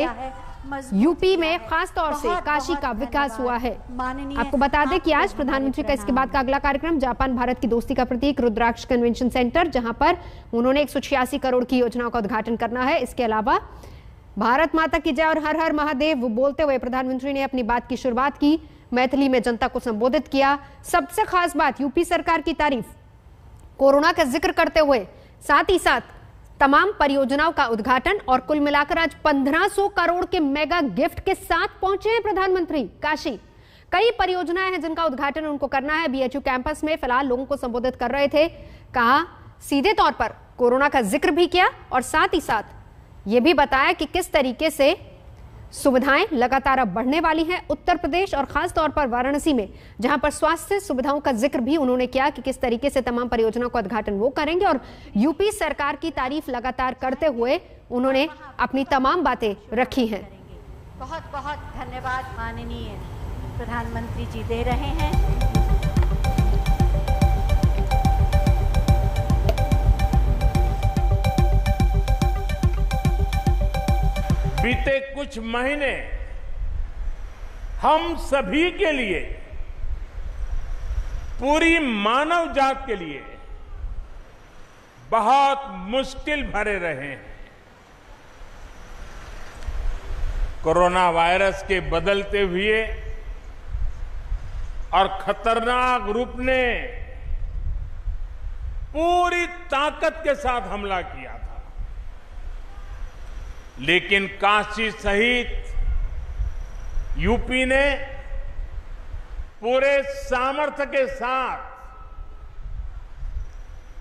यूपी में खास तौर से काशी का विकास हुआ है। आपको बता दें कि आज प्रधानमंत्री का इसके बाद का अगला कार्यक्रम जापान भारत की दोस्ती का प्रतीक रुद्राक्ष कन्वेंशन सेंटर, जहां पर उन्होंने 186 करोड़ की योजनाओं का उद्घाटन करना है। इसके अलावा भारत माता की जय और हर हर महादेव बोलते हुए प्रधानमंत्री ने अपनी बात की शुरुआत की, मैथिली में जनता को संबोधित किया। सबसे खास बात, यूपी सरकार की तारीफ, कोरोना का जिक्र करते हुए साथ ही साथ तमाम परियोजनाओं का उद्घाटन, और कुल मिलाकर आज 1500 करोड़ के मेगा गिफ्ट के साथ पहुंचे हैं प्रधानमंत्री काशी। कई परियोजनाएं हैं जिनका उद्घाटन उनको करना है। बीएचयू कैंपस में फिलहाल लोगों को संबोधित कर रहे थे, कहा सीधे तौर पर कोरोना का जिक्र भी किया और साथ ही साथ यह भी बताया कि किस तरीके से सुविधाएं लगातार अब बढ़ने वाली हैं उत्तर प्रदेश और खास तौर पर वाराणसी में, जहां पर स्वास्थ्य सुविधाओं का जिक्र भी उन्होंने किया कि किस तरीके से तमाम परियोजनाओं का उद्घाटन वो करेंगे। और यूपी सरकार की तारीफ लगातार करते हुए उन्होंने अपनी तमाम बातें रखी हैं। बहुत बहुत धन्यवाद माननीय प्रधानमंत्री जी दे रहे हैं। बीते कुछ महीने हम सभी के लिए, पूरी मानव जात के लिए बहुत मुश्किल भरे रहे हैं। कोरोना वायरस के बदलते हुए और खतरनाक रूप ने पूरी ताकत के साथ हमला किया था, लेकिन काशी सहित यूपी ने पूरे सामर्थ्य के साथ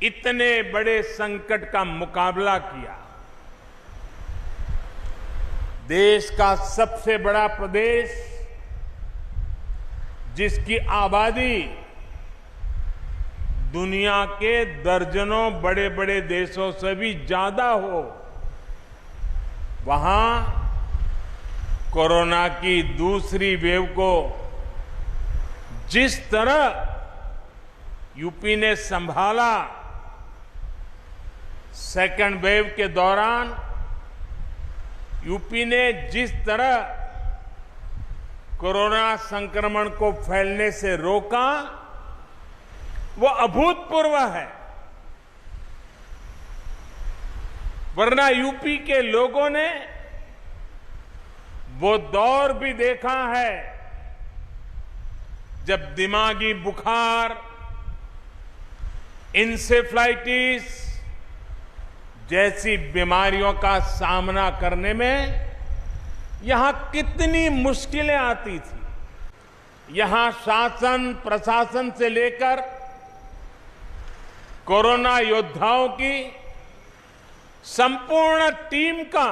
इतने बड़े संकट का मुकाबला किया। देश का सबसे बड़ा प्रदेश, जिसकी आबादी दुनिया के दर्जनों बड़े बड़े देशों से भी ज्यादा हो, वहां कोरोना की दूसरी वेव को जिस तरह यूपी ने संभाला, सेकेंड वेव के दौरान यूपी ने जिस तरह कोरोना संक्रमण को फैलने से रोका, वो अभूतपूर्व है। वरना यूपी के लोगों ने वो दौर भी देखा है जब दिमागी बुखार, इंसेफ्लाइटिस जैसी बीमारियों का सामना करने में यहां कितनी मुश्किलें आती थी। यहां शासन प्रशासन से लेकर कोरोना योद्धाओं की संपूर्ण टीम का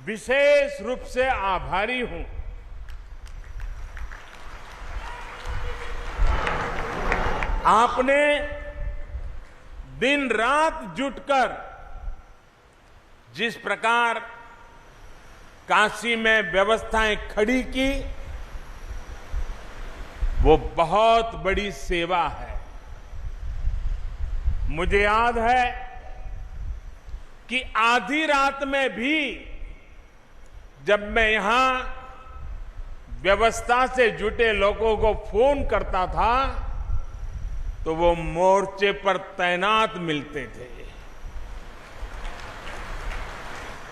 विशेष रूप से आभारी हूं। आपने दिन रात जुटकर जिस प्रकार काशी में व्यवस्थाएं खड़ी की, वो बहुत बड़ी सेवा है। मुझे याद है कि आधी रात में भी जब मैं यहां व्यवस्था से जुटे लोगों को फोन करता था तो वो मोर्चे पर तैनात मिलते थे।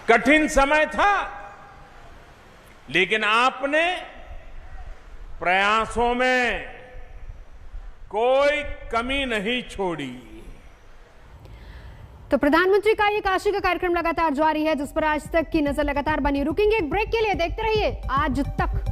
कठिन समय था, लेकिन आपने प्रयासों में कोई कमी नहीं छोड़ी। तो प्रधानमंत्री का ये काशी का कार्यक्रम लगातार जारी है, जिस पर आज तक की नजर लगातार बनी। रुकेंगे एक ब्रेक के लिए, देखते रहिए आज तक।